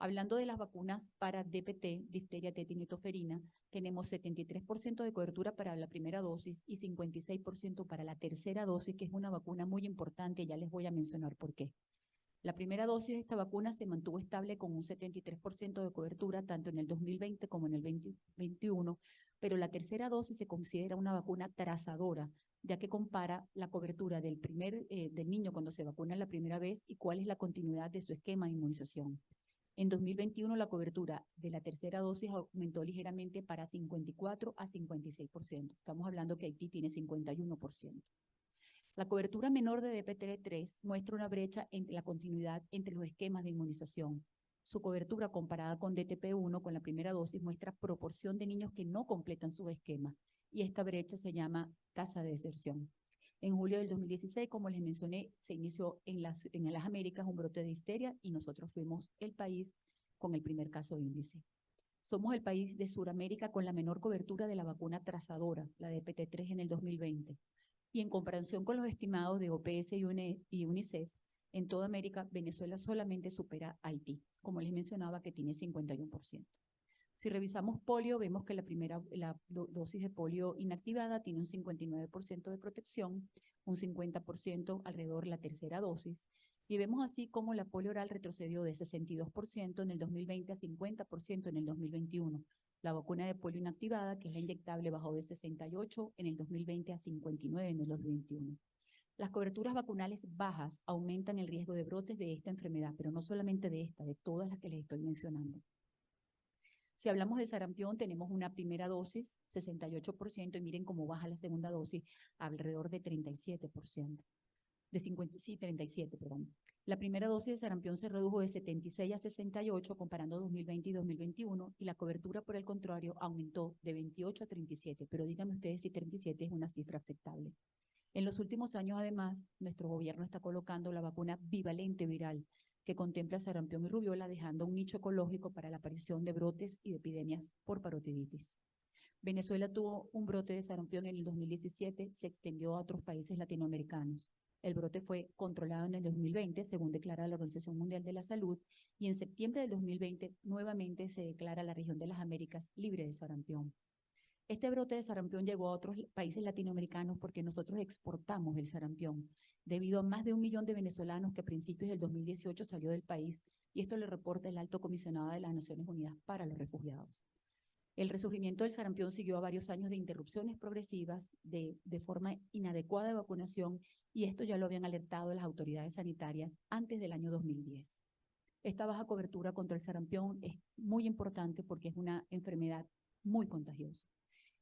[SPEAKER 5] Hablando de las vacunas para DPT, difteria, tétano y toferina, tenemos 73% de cobertura para la primera dosis y 56% para la tercera dosis, que es una vacuna muy importante, ya les voy a mencionar por qué. La primera dosis de esta vacuna se mantuvo estable con un 73% de cobertura tanto en el 2020 como en el 2021, pero la tercera dosis se considera una vacuna trazadora, ya que compara la cobertura del niño cuando se vacuna la primera vez y cuál es la continuidad de su esquema de inmunización. En 2021 la cobertura de la tercera dosis aumentó ligeramente para 54 a 56%. Estamos hablando que Haití tiene 51%. La cobertura menor de DPT-3 muestra una brecha entre la continuidad entre los esquemas de inmunización. Su cobertura comparada con DTP1 con la primera dosis muestra proporción de niños que no completan su esquema y esta brecha se llama tasa de deserción. En julio del 2016, como les mencioné, se inició en las Américas un brote de difteria y nosotros fuimos el país con el primer caso índice. Somos el país de Sudamérica con la menor cobertura de la vacuna trazadora, la DPT-3 en el 2020. Y en comparación con los estimados de OPS y UNICEF, en toda América, Venezuela solamente supera a Haití, como les mencionaba, que tiene 51%. Si revisamos polio, vemos que la dosis de polio inactivada tiene un 59% de protección, un 50% alrededor de la tercera dosis, y vemos así como la polio oral retrocedió de 62% en el 2020 a 50% en el 2021. La vacuna de polio inactivada, que es la inyectable, bajó de 68 en el 2020 a 59 en el 2021. Las coberturas vacunales bajas aumentan el riesgo de brotes de esta enfermedad, pero no solamente de esta, de todas las que les estoy mencionando. Si hablamos de sarampión, tenemos una primera dosis, 68%, y miren cómo baja la segunda dosis, alrededor de 37%. Sí, 37, perdón. La primera dosis de sarampión se redujo de 76 a 68 comparando 2020 y 2021 y la cobertura, por el contrario, aumentó de 28 a 37, pero díganme ustedes si 37 es una cifra aceptable. En los últimos años, además, nuestro gobierno está colocando la vacuna bivalente viral, que contempla sarampión y rubiola, dejando un nicho ecológico para la aparición de brotes y de epidemias por parotiditis. Venezuela tuvo un brote de sarampión en el 2017, se extendió a otros países latinoamericanos. El brote fue controlado en el 2020, según declara la Organización Mundial de la Salud, y en septiembre del 2020 nuevamente se declara la región de las Américas libre de sarampión. Este brote de sarampión llegó a otros países latinoamericanos porque nosotros exportamos el sarampión, debido a más de 1 millón de venezolanos que a principios del 2018 salió del país, y esto lo reporta el Alto Comisionado de las Naciones Unidas para los Refugiados. El resurgimiento del sarampión siguió a varios años de interrupciones progresivas, de forma inadecuada de vacunación, y esto ya lo habían alertado las autoridades sanitarias antes del año 2010. Esta baja cobertura contra el sarampión es muy importante porque es una enfermedad muy contagiosa.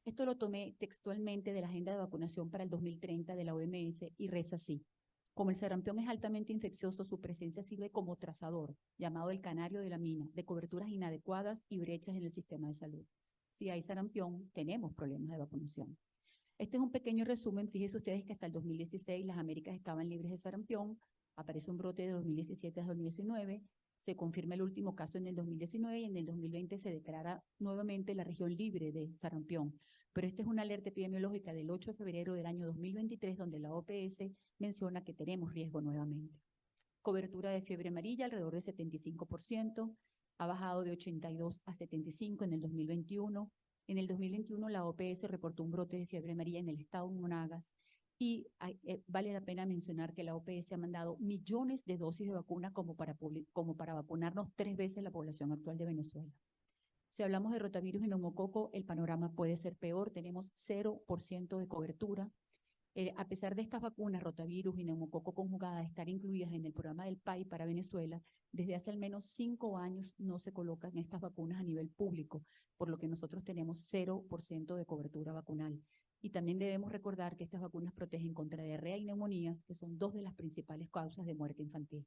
[SPEAKER 5] Esto lo tomé textualmente de la Agenda de Vacunación para el 2030 de la OMS y reza así. Como el sarampión es altamente infeccioso, su presencia sirve como trazador, llamado el canario de la mina, de coberturas inadecuadas y brechas en el sistema de salud. Si hay sarampión, tenemos problemas de vacunación. Este es un pequeño resumen. Fíjense ustedes que hasta el 2016 las Américas estaban libres de sarampión, aparece un brote de 2017 a 2019, se confirma el último caso en el 2019 y en el 2020 se declara nuevamente la región libre de sarampión. Pero esta es una alerta epidemiológica del 8 de febrero del año 2023 donde la OPS menciona que tenemos riesgo nuevamente. Cobertura de fiebre amarilla alrededor de 75%, ha bajado de 82 a 75 en el 2021. En el 2021 la OPS reportó un brote de fiebre amarilla en el estado de Monagas y vale la pena mencionar que la OPS ha mandado millones de dosis de vacuna como para vacunarnos 3 veces la población actual de Venezuela. Si hablamos de rotavirus y neumococo, el panorama puede ser peor, tenemos 0% de cobertura. A pesar de estas vacunas, rotavirus y neumococo conjugada, estar incluidas en el programa del PAI para Venezuela, desde hace al menos 5 años no se colocan estas vacunas a nivel público, por lo que nosotros tenemos 0% de cobertura vacunal. Y también debemos recordar que estas vacunas protegen contra diarrea y neumonías, que son 2 de las principales causas de muerte infantil.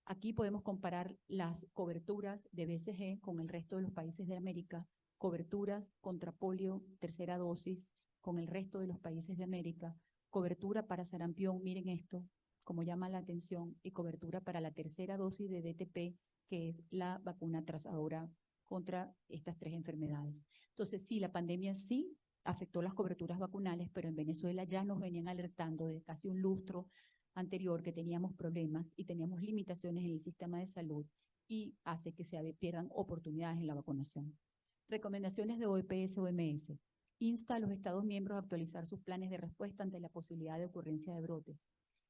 [SPEAKER 5] Aquí podemos comparar las coberturas de BCG con el resto de los países de América, coberturas contra polio, tercera dosis, con el resto de los países de América, cobertura para sarampión, miren esto, como llama la atención, y cobertura para la tercera dosis de DTP, que es la vacuna trazadora contra estas 3 enfermedades. Entonces, sí, la pandemia sí afectó las coberturas vacunales, pero en Venezuela ya nos venían alertando desde casi un lustro anterior que teníamos problemas y teníamos limitaciones en el sistema de salud y hace que se pierdan oportunidades en la vacunación. Recomendaciones de OPS-OMS. Insta a los Estados miembros a actualizar sus planes de respuesta ante la posibilidad de ocurrencia de brotes.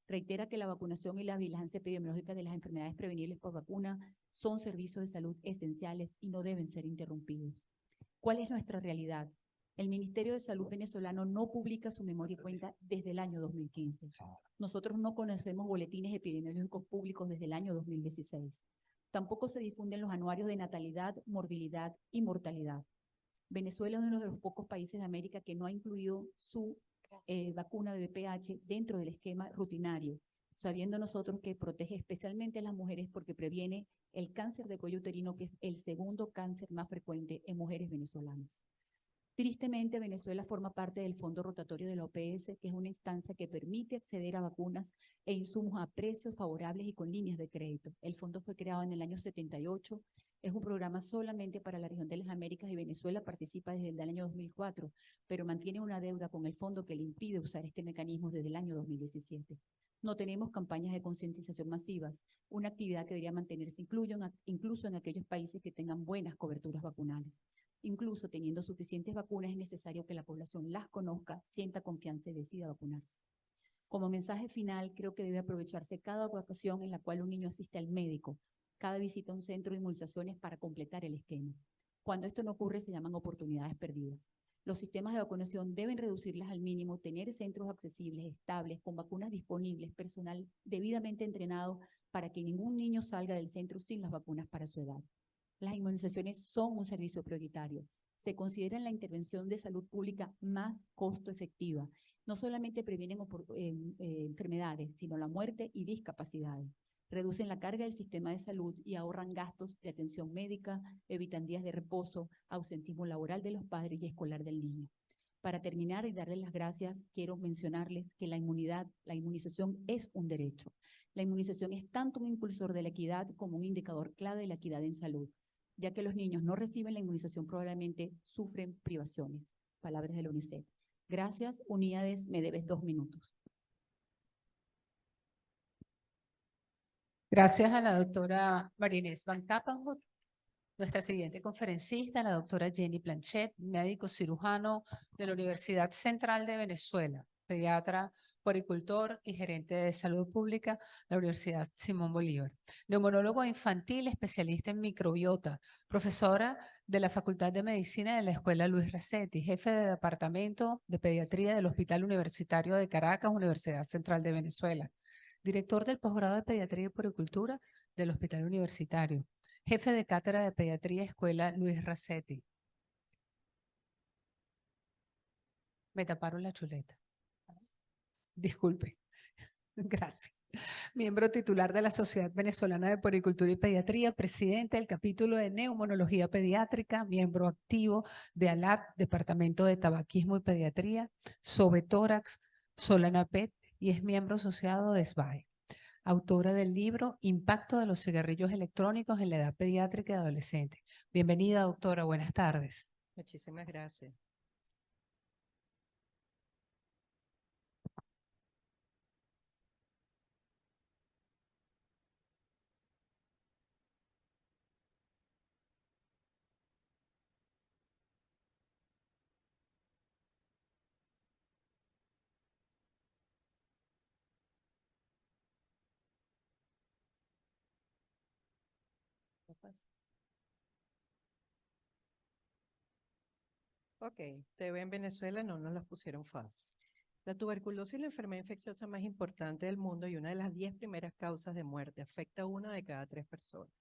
[SPEAKER 5] Reitera que la vacunación y la vigilancia epidemiológica de las enfermedades prevenibles por vacuna son servicios de salud esenciales y no deben ser interrumpidos. ¿Cuál es nuestra realidad? El Ministerio de Salud venezolano no publica su memoria y cuenta desde el año 2015. Nosotros no conocemos boletines epidemiológicos públicos desde el año 2016. Tampoco se difunden los anuarios de natalidad, morbilidad y mortalidad. Venezuela es uno de los pocos países de América que no ha incluido su vacuna de VPH dentro del esquema rutinario, sabiendo nosotros que protege especialmente a las mujeres porque previene el cáncer de cuello uterino, que es el segundo cáncer más frecuente en mujeres venezolanas. Tristemente, Venezuela forma parte del Fondo Rotatorio de la OPS, que es una instancia que permite acceder a vacunas e insumos a precios favorables y con líneas de crédito. El fondo fue creado en el año 78, es un programa solamente para la región de las Américas y Venezuela participa desde el año 2004, pero mantiene una deuda con el fondo que le impide usar este mecanismo desde el año 2017. No tenemos campañas de concientización masivas, una actividad que debería mantenerse incluso en aquellos países que tengan buenas coberturas vacunales. Incluso teniendo suficientes vacunas es necesario que la población las conozca, sienta confianza y decida vacunarse. Como mensaje final, creo que debe aprovecharse cada ocasión en la cual un niño asiste al médico, cada visita a un centro de inmunizaciones para completar el esquema. Cuando esto no ocurre, se llaman oportunidades perdidas. Los sistemas de vacunación deben reducirlas al mínimo, tener centros accesibles, estables, con vacunas disponibles, personal debidamente entrenado para que ningún niño salga del centro sin las vacunas para su edad. Las inmunizaciones son un servicio prioritario. Se consideran la intervención de salud pública más costo efectiva. No solamente previenen enfermedades, sino la muerte y discapacidades. Reducen la carga del sistema de salud y ahorran gastos de atención médica, evitan días de reposo, ausentismo laboral de los padres y escolar del niño. Para terminar y darles las gracias, quiero mencionarles que la inmunización es un derecho. La inmunización es tanto un impulsor de la equidad como un indicador clave de la equidad en salud, ya que los niños no reciben la inmunización probablemente sufren privaciones. Palabras de la UNICEF. Gracias, Uníades, me debes 2 minutos.
[SPEAKER 3] Gracias a la doctora Marinés Van Tappenhout. Nuestra siguiente conferencista, la doctora Jenny Planchet, médico cirujano de la Universidad Central de Venezuela, pediatra, puericultor y gerente de salud pública de la Universidad Simón Bolívar. Neumonólogo infantil, especialista en microbiota, profesora de la Facultad de Medicina de la Escuela Luis Racetti, jefe de departamento de pediatría del Hospital Universitario de Caracas, Universidad Central de Venezuela, director del posgrado de pediatría y puericultura del Hospital Universitario, jefe de cátedra de pediatría Escuela Luis Racetti. Me taparon la chuleta. Disculpe. Gracias. Miembro titular de la Sociedad Venezolana de Puericultura y Pediatría, presidente del capítulo de Neumonología Pediátrica, miembro activo de ALAP, Departamento de Tabaquismo y Pediatría, Sobetórax, Solanapet y es miembro asociado de SBAE. Autora del libro Impacto de los cigarrillos electrónicos en la edad pediátrica y adolescente. Bienvenida, doctora. Buenas tardes.
[SPEAKER 6] Muchísimas gracias. Ok, TV en Venezuela no nos las pusieron fácil. La tuberculosis es la enfermedad infecciosa más importante del mundo y una de las 10 primeras causas de muerte. Afecta a 1 de cada 3 personas.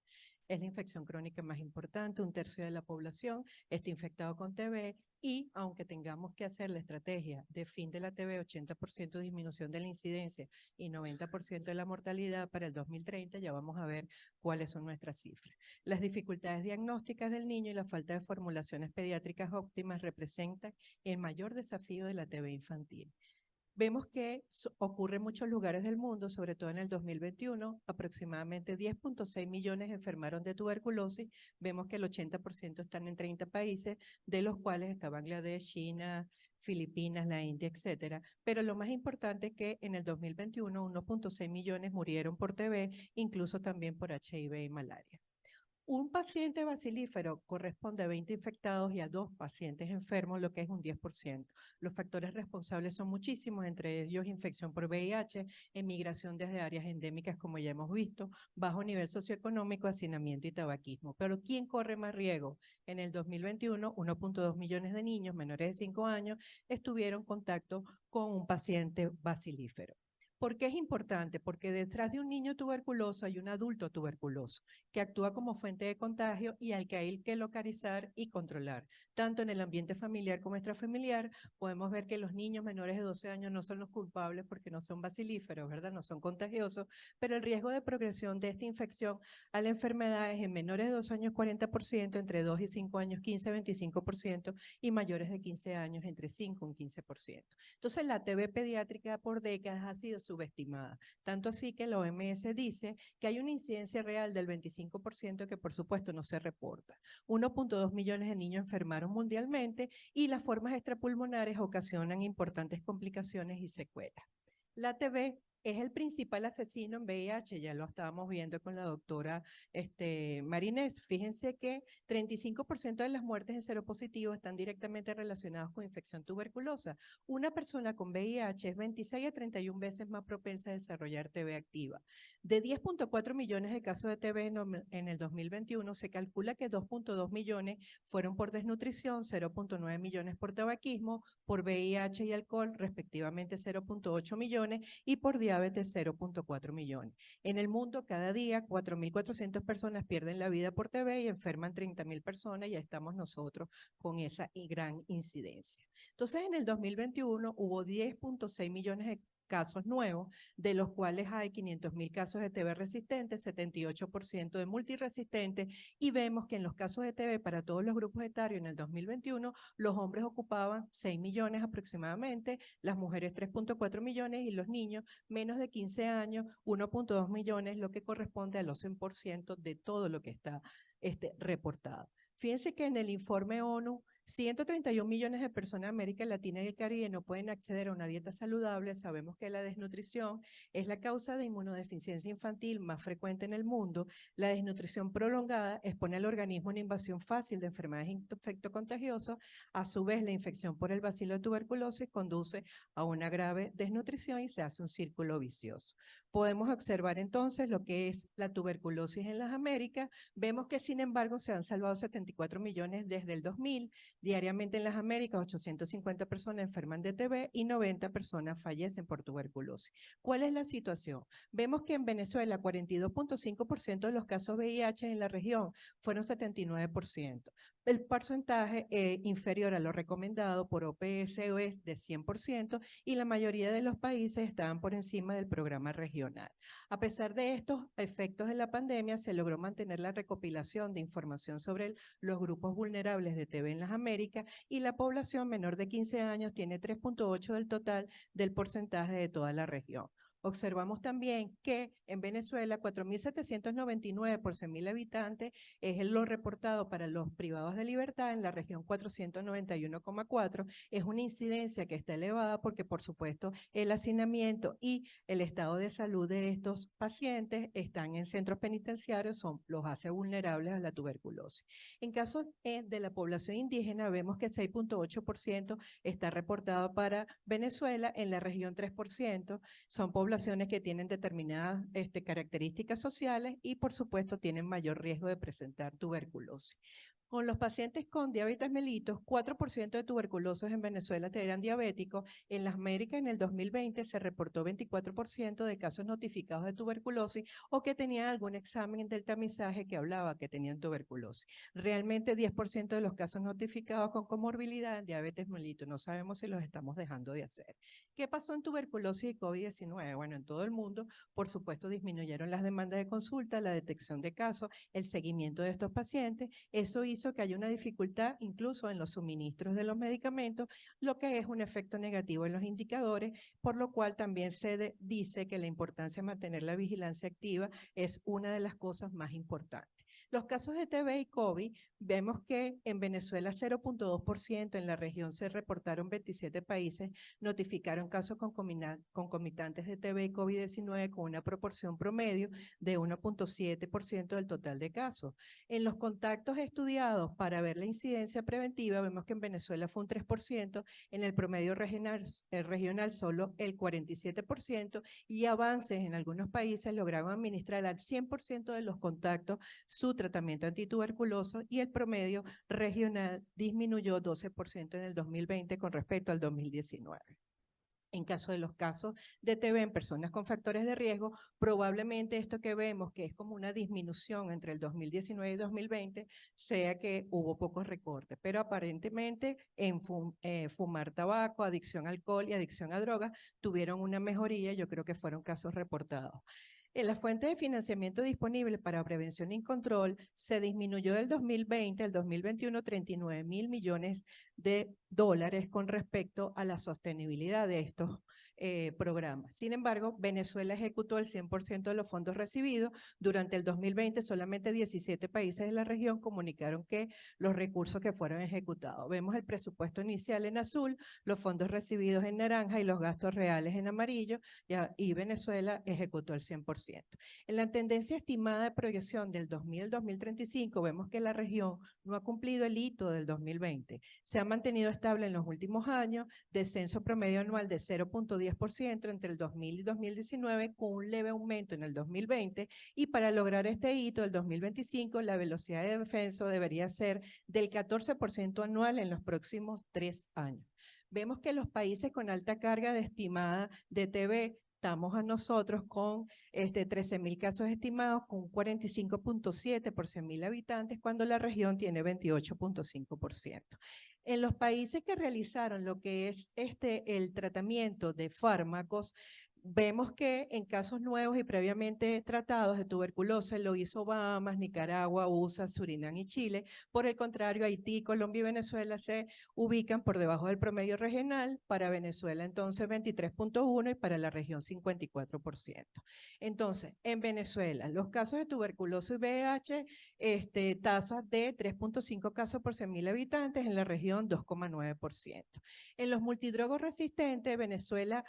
[SPEAKER 6] Es la infección crónica más importante, 1/3 de la población está infectado con TB y aunque tengamos que hacer la estrategia de fin de la TB, 80% de disminución de la incidencia y 90% de la mortalidad para el 2030, ya vamos a ver cuáles son nuestras cifras. Las dificultades diagnósticas del niño y la falta de formulaciones pediátricas óptimas representan el mayor desafío de la TB infantil. Vemos que ocurre en muchos lugares del mundo, sobre todo en el 2021, aproximadamente 10.6 millones enfermaron de tuberculosis. Vemos que el 80% están en 30 países, de los cuales está Bangladesh, China, Filipinas, la India, etcétera. Pero lo más importante es que en el 2021 1.6 millones murieron por TB, incluso también por HIV y malaria. Un paciente bacilífero corresponde a 20 infectados y a 2 pacientes enfermos, lo que es un 10%. Los factores responsables son muchísimos, entre ellos infección por VIH, emigración desde áreas endémicas, como ya hemos visto, bajo nivel socioeconómico, hacinamiento y tabaquismo. Pero ¿quién corre más riesgo? En el 2021, 1.2 millones de niños menores de 5 años estuvieron en contacto con un paciente bacilífero. ¿Por qué es importante? Porque detrás de un niño tuberculoso hay un adulto tuberculoso que actúa como fuente de contagio y al que hay que localizar y controlar. Tanto en el ambiente familiar como extrafamiliar, podemos ver que los niños menores de 12 años no son los culpables porque no son bacilíferos, ¿verdad? No son contagiosos, pero el riesgo de progresión de esta infección a la enfermedad es en menores de 12 años 40%, entre 2 y 5 años 15-25% y mayores de 15 años entre 5 y 15%. Entonces, la TB pediátrica por décadas ha sido subestimada, tanto así que la OMS dice que hay una incidencia real del 25% que por supuesto no se reporta. 1.2 millones de niños enfermaron mundialmente y las formas extrapulmonares ocasionan importantes complicaciones y secuelas. La TB es el principal asesino en VIH, ya lo estábamos viendo con la doctora Marinés. Fíjense que 35% de las muertes en seropositivos están directamente relacionadas con infección tuberculosa. Una persona con VIH es 26 a 31 veces más propensa a desarrollar TB activa. De 10.4 millones de casos de TB en el 2021, se calcula que 2.2 millones fueron por desnutrición, 0.9 millones por tabaquismo, por VIH y alcohol, respectivamente 0.8 millones, y por diabetes 0.4 millones. En el mundo, cada día, 4.400 personas pierden la vida por TB y enferman 30.000 personas, y ya estamos nosotros con esa gran incidencia. Entonces, en el 2021 hubo 10.6 millones de casos nuevos, de los cuales hay 500.000 casos de TB resistentes, 78% de multiresistentes, y vemos que en los casos de TB para todos los grupos etarios en el 2021, los hombres ocupaban 6 millones aproximadamente, las mujeres 3.4 millones y los niños menos de 15 años 1.2 millones, lo que corresponde al 11% de todo lo que está reportado. Fíjense que en el informe ONU, 131 millones de personas en América Latina y el Caribe no pueden acceder a una dieta saludable. Sabemos que la desnutrición es la causa de inmunodeficiencia infantil más frecuente en el mundo. La desnutrición prolongada expone al organismo a una invasión fácil de enfermedades infectocontagiosas. A su vez, la infección por el bacilo de tuberculosis conduce a una grave desnutrición y se hace un círculo vicioso. Podemos observar entonces lo que es la tuberculosis en las Américas. Vemos que, sin embargo, se han salvado 74 millones desde el 2000. Diariamente en las Américas, 850 personas enferman de TB y 90 personas fallecen por tuberculosis. ¿Cuál es la situación? Vemos que en Venezuela, 42.5% de los casos VIH en la región fueron 79%. El porcentaje inferior a lo recomendado por OPS es de 100% y la mayoría de los países estaban por encima del programa regional. A pesar de estos efectos de la pandemia, se logró mantener la recopilación de información sobre los grupos vulnerables de TB en las Américas, y la población menor de 15 años tiene 3.8% del total del porcentaje de toda la región. Observamos también que en Venezuela 4.799 por 100.000 habitantes es lo reportado para los privados de libertad, en la región 491,4. Es una incidencia que está elevada porque, por supuesto, el hacinamiento y el estado de salud de estos pacientes están en centros penitenciarios, los hace vulnerables a la tuberculosis. En casos de la población indígena, vemos que 6.8% está reportado para Venezuela, en la región 3%, son poblaciones que tienen determinadas características sociales y, por supuesto, tienen mayor riesgo de presentar tuberculosis. Con los pacientes con diabetes mellitus, 4% de tuberculosos en Venezuela eran diabéticos. En las Américas, en el 2020, se reportó 24% de casos notificados de tuberculosis o que tenían algún examen del tamizaje que hablaba que tenían tuberculosis. Realmente, 10% de los casos notificados con comorbilidad en diabetes mellitus. No sabemos si los estamos dejando de hacer. ¿Qué pasó en tuberculosis y COVID-19? Bueno, en todo el mundo, por supuesto, disminuyeron las demandas de consulta, la detección de casos, el seguimiento de estos pacientes. Eso hizo que haya una dificultad incluso en los suministros de los medicamentos, lo que es un efecto negativo en los indicadores, por lo cual también se dice que la importancia de mantener la vigilancia activa es una de las cosas más importantes. Los casos de TB y COVID, vemos que en Venezuela 0.2%, en la región se reportaron 27 países, notificaron casos concomitantes de TB y COVID-19 con una proporción promedio de 1.7% del total de casos. En los contactos estudiados para ver la incidencia preventiva, vemos que en Venezuela fue un 3%, en el promedio regional solo el 47%, y avances en algunos países lograron administrar al 100% de los contactos su tratamiento antituberculoso, y el promedio regional disminuyó 12% en el 2020 con respecto al 2019. En caso de los casos de TB en personas con factores de riesgo, probablemente esto que vemos, que es como una disminución entre el 2019 y 2020, sea que hubo pocos recortes, pero aparentemente en fumar tabaco, adicción a alcohol y adicción a drogas tuvieron una mejoría. Yo creo que fueron casos reportados. En la fuente de financiamiento disponible para prevención y control se disminuyó del 2020 al 2021 39.000 millones de dólares con respecto a la sostenibilidad de estos programas. Sin embargo, Venezuela ejecutó el 100% de los fondos recibidos. Durante el 2020, solamente 17 países de la región comunicaron que los recursos que fueron ejecutados. Vemos el presupuesto inicial en azul, los fondos recibidos en naranja y los gastos reales en amarillo, y Venezuela ejecutó el 100%. En la tendencia estimada de proyección del 2000 al 2035, vemos que la región no ha cumplido el hito del 2020. Se ha mantenido estable en los últimos años, descenso promedio anual de 0.10% entre el 2000 y 2019, con un leve aumento en el 2020, y para lograr este hito del 2025, la velocidad de descenso debería ser del 14% anual en los próximos 3 años. Vemos que los países con alta carga de estimada de TB, estamos a nosotros con 13.000 casos estimados, con 45.7 por 100.000 habitantes, cuando la región tiene 28.5%. En los países que realizaron lo que es el tratamiento de fármacos, vemos que en casos nuevos y previamente tratados de tuberculosis lo hizo Bahamas, Nicaragua, USA, Surinam y Chile. Por el contrario, Haití, Colombia y Venezuela se ubican por debajo del promedio regional. Para Venezuela entonces 23.1 y para la región 54%. Entonces, en Venezuela, los casos de tuberculosis y VIH, tasas de 3.5 casos por 100.000 habitantes, en la región 2.9%. En los multidrogos resistentes, Venezuela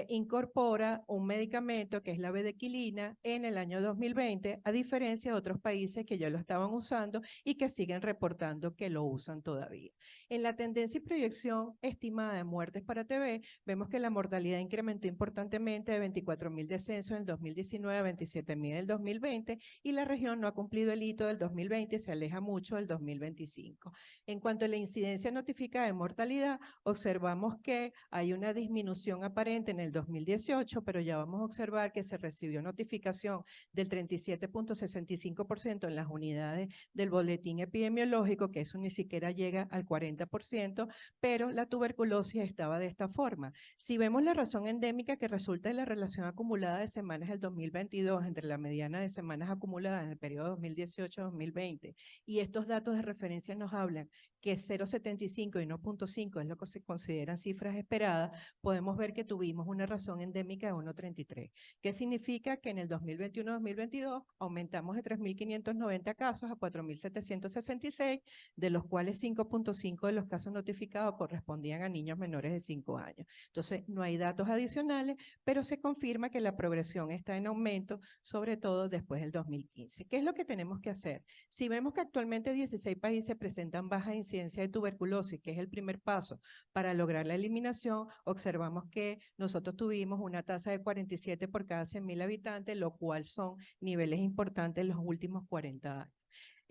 [SPEAKER 6] incorpora un medicamento que es la bedequilina en el año 2020, a diferencia de otros países que ya lo estaban usando y que siguen reportando que lo usan todavía. En la tendencia y proyección estimada de muertes para TB, vemos que la mortalidad incrementó importantemente de 24.000 descensos en el 2019 a 27.000 en el 2020, y la región no ha cumplido el hito del 2020 y se aleja mucho del 2025. En cuanto a la incidencia notificada de mortalidad, observamos que hay una disminución aparente en el 2018, pero ya vamos a observar que se recibió notificación del 37.65% en las unidades del boletín epidemiológico, que eso ni siquiera llega al 40%, pero la tuberculosis estaba de esta forma. Si vemos la razón endémica que resulta de la relación acumulada de semanas del 2022 entre la mediana de semanas acumuladas en el periodo 2018-2020, y estos datos de referencia nos hablan que 0.75 y 1.5 es lo que se consideran cifras esperadas, podemos ver que tuvimos una razón endémica de 1.33. ¿Qué significa? Que en el 2021-2022 aumentamos de 3.590 casos a 4.766, de los cuales 5.5 de los casos notificados correspondían a niños menores de 5 años. Entonces, no hay datos adicionales, pero se confirma que la progresión está en aumento, sobre todo después del 2015. ¿Qué es lo que tenemos que hacer? Si vemos que actualmente 16 países presentan baja incidencia de tuberculosis, que es el primer paso para lograr la eliminación, observamos que nosotros tuvimos una tasa de 47 por cada 100.000 habitantes, lo cual son niveles importantes en los últimos 40 años.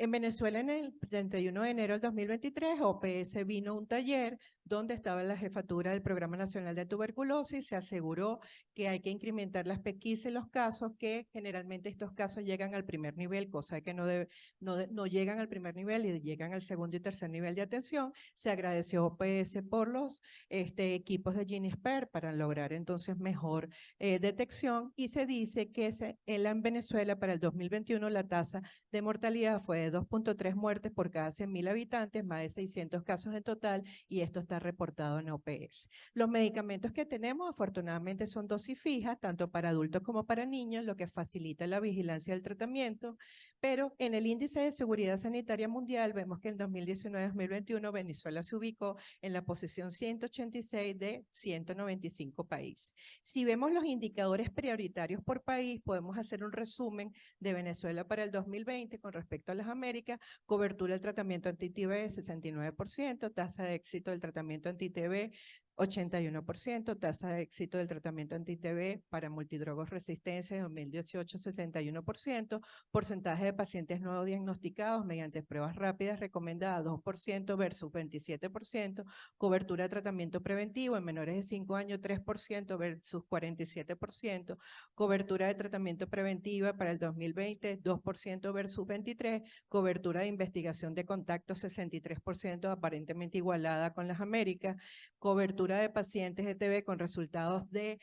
[SPEAKER 6] En Venezuela, en el 31 de enero del 2023, OPS vino a un taller donde estaba la jefatura del Programa Nacional de Tuberculosis. Se aseguró que hay que incrementar las pesquisas en los casos, que generalmente estos casos llegan al primer nivel, cosa que no llegan al primer nivel y llegan al segundo y tercer nivel de atención. Se agradeció a OPS por los equipos de GeneSpert para lograr entonces mejor detección, y se dice que en Venezuela para el 2021 la tasa de mortalidad estudiada fue de 2.3 muertes por cada 100.000 habitantes, más de 600 casos en total, y esto está reportado en OPS. Los medicamentos que tenemos, afortunadamente, son dosis fijas, tanto para adultos como para niños, lo que facilita la vigilancia del tratamiento, pero en el índice de seguridad sanitaria mundial vemos que en 2019-2021 Venezuela se ubicó en la posición 186 de 195 países. Si vemos los indicadores prioritarios por país, podemos hacer un resumen de Venezuela para el 2020 con respecto a las Américas: cobertura del tratamiento anti-TB 69%, tasa de éxito del tratamiento anti-TB 81%, tasa de éxito del tratamiento anti-TB para multidrogos resistencia en 2018, 61%, porcentaje de pacientes nuevos diagnosticados mediante pruebas rápidas recomendadas 2% versus 27%, cobertura de tratamiento preventivo en menores de 5 años 3% versus 47%, cobertura de tratamiento preventiva para el 2020 2% versus 23%, cobertura de investigación de contacto 63% aparentemente igualada con las Américas, cobertura de pacientes de TB con resultados de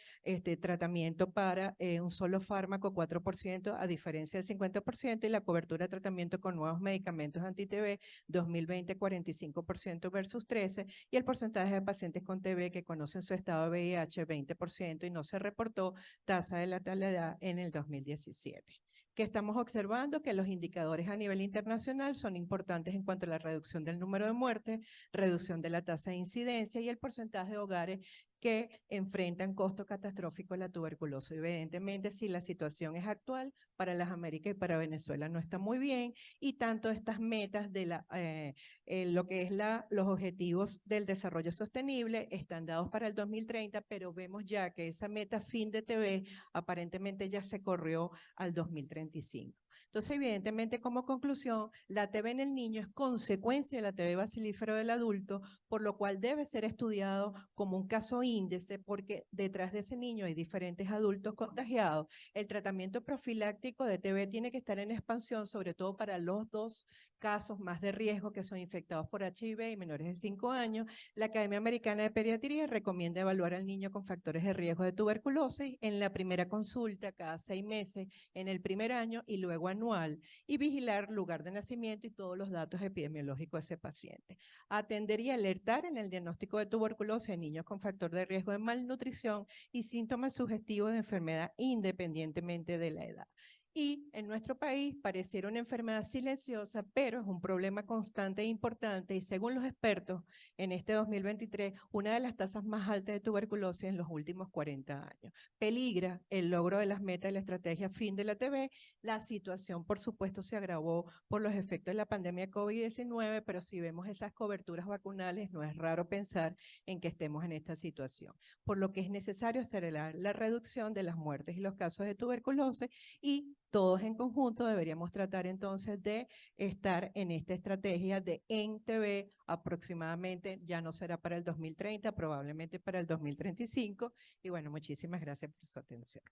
[SPEAKER 6] tratamiento para un solo fármaco 4% a diferencia del 50%, y la cobertura de tratamiento con nuevos medicamentos anti-TB 2020 45% versus 13%, y el porcentaje de pacientes con TB que conocen su estado de VIH 20% y no se reportó tasa de letalidad en el 2017. Que estamos observando que los indicadores a nivel internacional son importantes en cuanto a la reducción del número de muertes, reducción de la tasa de incidencia y el porcentaje de hogares que enfrentan costo catastrófico de la tuberculosis. Evidentemente, si la situación es actual, para las Américas y para Venezuela no está muy bien, y tanto estas metas de lo que es los objetivos del desarrollo sostenible están dados para el 2030, pero vemos ya que esa meta fin de TB aparentemente ya se corrió al 2035. Entonces, evidentemente, como conclusión, la TB en el niño es consecuencia de la TB bacilífero del adulto, por lo cual debe ser estudiado como un caso índice, porque detrás de ese niño hay diferentes adultos contagiados. El tratamiento profiláctico de TB tiene que estar en expansión, sobre todo para los dos casos más de riesgo, que son infectados por HIV y menores de 5 años. La Academia Americana de Pediatría recomienda evaluar al niño con factores de riesgo de tuberculosis en la primera consulta cada 6 meses, en el primer año y luego anual, y vigilar lugar de nacimiento y todos los datos epidemiológicos de ese paciente. Atender y alertar en el diagnóstico de tuberculosis en niños con factor de riesgo de malnutrición y síntomas sugestivos de enfermedad independientemente de la edad. Y en nuestro país pareciera una enfermedad silenciosa, pero es un problema constante e importante, y según los expertos, en este 2023, una de las tasas más altas de tuberculosis en los últimos 40 años. Peligra el logro de las metas de la estrategia fin de la TB. La situación, por supuesto, se agravó por los efectos de la pandemia COVID-19, pero si vemos esas coberturas vacunales, no es raro pensar en que estemos en esta situación, por lo que es necesario acelerar la reducción de las muertes y los casos de tuberculosis, y todos en conjunto deberíamos tratar entonces de estar en esta estrategia de TB aproximadamente, ya no será para el 2030, probablemente para el 2035. Y bueno, muchísimas gracias por su atención.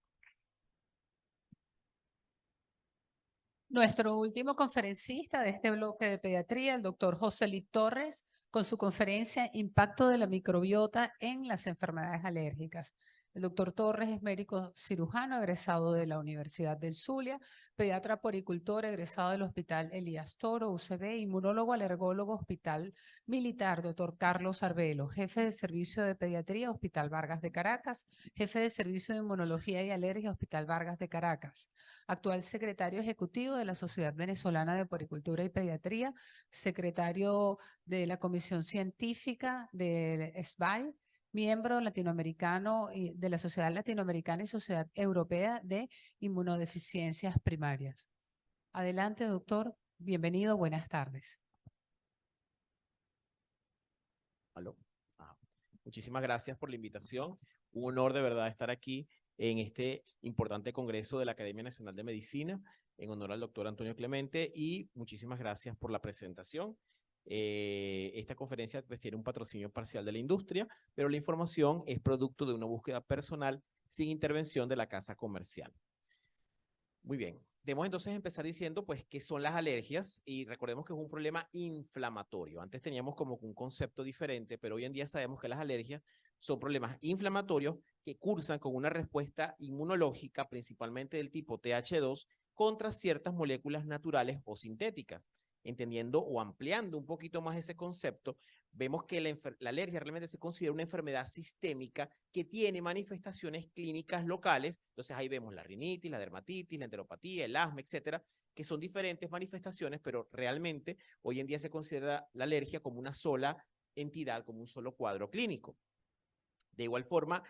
[SPEAKER 3] Nuestro último conferencista de este bloque de pediatría, el doctor Josely Torres, con su conferencia Impacto de la microbiota en las enfermedades alérgicas. El doctor Torres es médico cirujano egresado de la Universidad del Zulia, pediatra poricultor egresado del Hospital Elías Toro, UCB, inmunólogo alergólogo Hospital Militar, doctor Carlos Arbelo, jefe de servicio de pediatría Hospital Vargas de Caracas, jefe de servicio de inmunología y alergia Hospital Vargas de Caracas, actual secretario ejecutivo de la Sociedad Venezolana de Poricultura y Pediatría, secretario de la Comisión Científica del SBAI, miembro latinoamericano de la Sociedad Latinoamericana y Sociedad Europea de Inmunodeficiencias Primarias. Adelante, doctor. Bienvenido. Buenas tardes.
[SPEAKER 7] ¿Aló? Muchísimas gracias por la invitación. Un honor de verdad estar aquí en este importante congreso de la Academia Nacional de Medicina, en honor al doctor Antonio Clemente, y muchísimas gracias por la presentación. Esta conferencia pues tiene un patrocinio parcial de la industria, pero la información es producto de una búsqueda personal sin intervención de la casa comercial. Muy bien, debemos entonces empezar diciendo pues qué son las alergias, y recordemos que es un problema inflamatorio. Antes teníamos como un concepto diferente, pero hoy en día sabemos que las alergias son problemas inflamatorios que cursan con una respuesta inmunológica, principalmente del tipo TH2, contra ciertas moléculas naturales o sintéticas. Entendiendo o ampliando un poquito más ese concepto, vemos que la alergia realmente se considera una enfermedad sistémica que tiene manifestaciones clínicas locales. Entonces ahí vemos la rinitis, la dermatitis, la enteropatía, el asma, etcétera, que son diferentes manifestaciones, pero realmente hoy en día se considera la alergia como una sola entidad, como un solo cuadro clínico. De igual forma,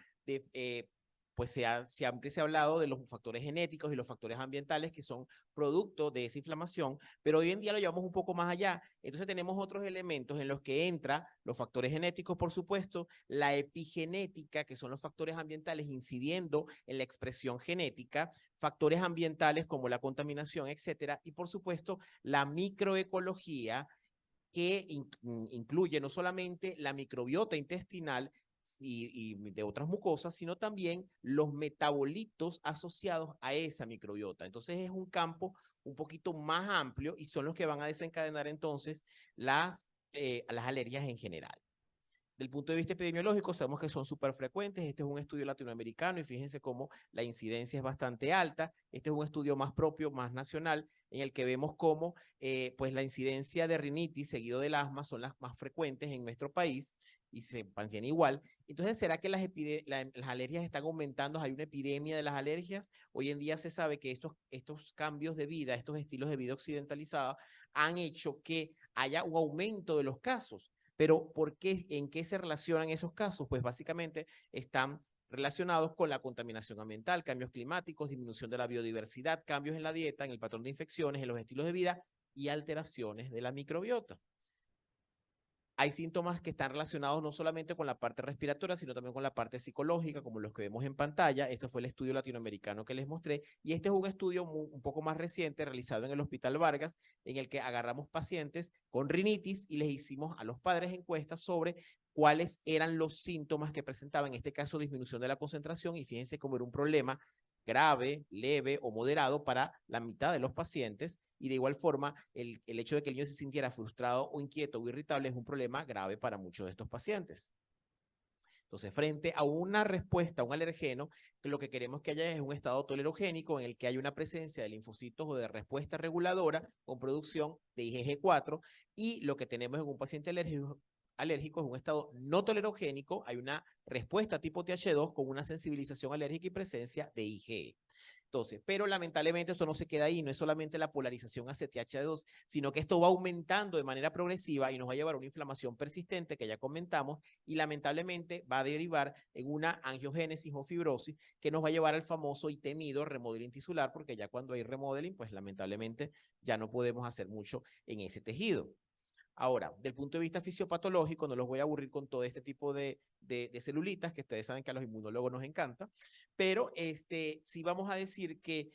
[SPEAKER 7] pues siempre se ha hablado de los factores genéticos y los factores ambientales que son producto de esa inflamación, pero hoy en día lo llevamos un poco más allá. Entonces tenemos otros elementos en los que entran los factores genéticos, por supuesto, la epigenética, que son los factores ambientales incidiendo en la expresión genética, factores ambientales como la contaminación, etcétera, y por supuesto la microecología, que incluye no solamente la microbiota intestinal y de otras mucosas, sino también los metabolitos asociados a esa microbiota. Entonces es un campo un poquito más amplio y son los que van a desencadenar entonces las alergias en general. Del punto de vista epidemiológico, sabemos que son súper frecuentes. Este es un estudio latinoamericano y fíjense cómo la incidencia es bastante alta. Este es un estudio más propio, más nacional, en el que vemos cómo pues la incidencia de rinitis seguido del asma son las más frecuentes en nuestro país y se mantiene igual. Entonces, ¿será que las alergias están aumentando? ¿Hay una epidemia de las alergias? Hoy en día se sabe que estos cambios de vida, estos estilos de vida occidentalizados han hecho que haya un aumento de los casos. Pero ¿por qué? ¿En qué se relacionan esos casos? Pues básicamente están relacionados con la contaminación ambiental, cambios climáticos, disminución de la biodiversidad, cambios en la dieta, en el patrón de infecciones, en los estilos de vida y alteraciones de la microbiota. Hay síntomas que están relacionados no solamente con la parte respiratoria, sino también con la parte psicológica, como los que vemos en pantalla. Este fue el estudio latinoamericano que les mostré, y este es un estudio un poco más reciente realizado en el Hospital Vargas, en el que agarramos pacientes con rinitis y les hicimos a los padres encuestas sobre cuáles eran los síntomas que presentaban, en este caso disminución de la concentración, y fíjense cómo era un problema grave, leve o moderado para la mitad de los pacientes, y de igual forma el hecho de que el niño se sintiera frustrado o inquieto o irritable es un problema grave para muchos de estos pacientes. Entonces, frente a una respuesta a un alergeno, lo que queremos que haya es un estado tolerogénico en el que haya una presencia de linfocitos o de respuesta reguladora con producción de IgG4, y lo que tenemos en un paciente alérgico es un estado no tolerogénico, hay una respuesta tipo TH2 con una sensibilización alérgica y presencia de IgE. Entonces, pero lamentablemente esto no se queda ahí, no es solamente la polarización hacia TH2, sino que esto va aumentando de manera progresiva y nos va a llevar a una inflamación persistente que ya comentamos, y lamentablemente va a derivar en una angiogénesis o fibrosis que nos va a llevar al famoso y temido remodeling tisular, porque ya cuando hay remodeling, pues lamentablemente ya no podemos hacer mucho en ese tejido. Ahora, del punto de vista fisiopatológico, no los voy a aburrir con todo este tipo de celulitas, que ustedes saben que a los inmunólogos nos encanta, pero sí vamos a decir que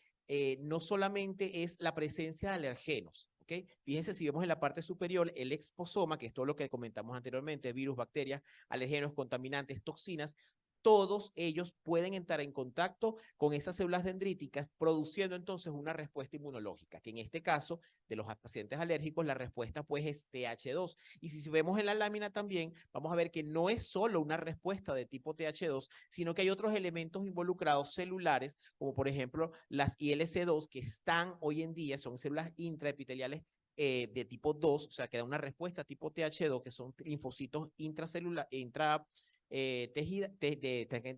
[SPEAKER 7] no solamente es la presencia de alergenos, ¿ok? Fíjense, si vemos en la parte superior, el exposoma, que es todo lo que comentamos anteriormente, virus, bacterias, alergenos, contaminantes, toxinas, todos ellos pueden entrar en contacto con esas células dendríticas, produciendo entonces una respuesta inmunológica, que en este caso de los pacientes alérgicos la respuesta pues es TH2. Y si vemos en la lámina también, vamos a ver que no es solo una respuesta de tipo TH2, sino que hay otros elementos involucrados celulares, como por ejemplo las ILC2, que están hoy en día, son células intraepiteliales de tipo 2, o sea, que dan una respuesta tipo TH2, que son linfocitos intracelulares,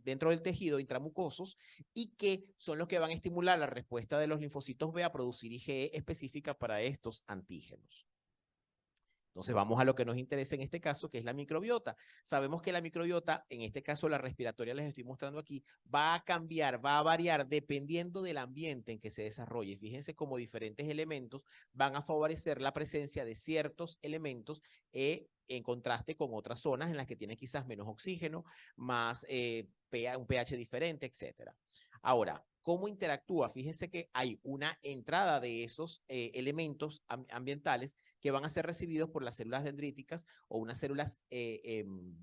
[SPEAKER 7] dentro del tejido intramucosos, y que son los que van a estimular la respuesta de los linfocitos B a producir IgE específica para estos antígenos. Entonces vamos a lo que nos interesa en este caso, que es la microbiota. Sabemos que la microbiota, en este caso la respiratoria les estoy mostrando aquí, va a cambiar, va a variar dependiendo del ambiente en que se desarrolle. Fíjense cómo diferentes elementos van a favorecer la presencia de ciertos elementos en contraste con otras zonas en las que tienen quizás menos oxígeno, más un pH diferente, etcétera. Ahora, ¿cómo interactúa? Fíjense que hay una entrada de esos elementos ambientales que van a ser recibidos por las células dendríticas o unas células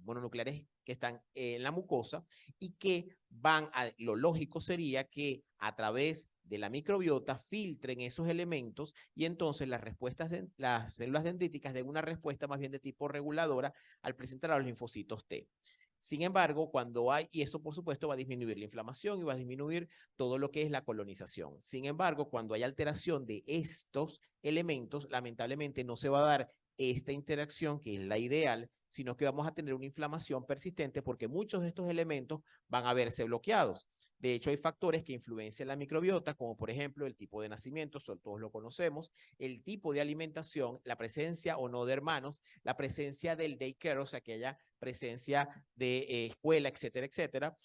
[SPEAKER 7] mononucleares que están en la mucosa, y que lo lógico sería que a través de la microbiota filtren esos elementos, y entonces las células dendríticas den una respuesta más bien de tipo reguladora al presentar a los linfocitos T. Sin embargo, y eso por supuesto va a disminuir la inflamación y va a disminuir todo lo que es la colonización. Sin embargo, cuando hay alteración de estos elementos, lamentablemente no se va a dar esta interacción que es la ideal, sino que vamos a tener una inflamación persistente porque muchos de estos elementos van a verse bloqueados. De hecho, hay factores que influencian la microbiota, como por ejemplo el tipo de nacimiento, todos lo conocemos, el tipo de alimentación, la presencia o no de hermanos, la presencia del daycare, o sea, aquella presencia de escuela, etcétera, etcétera,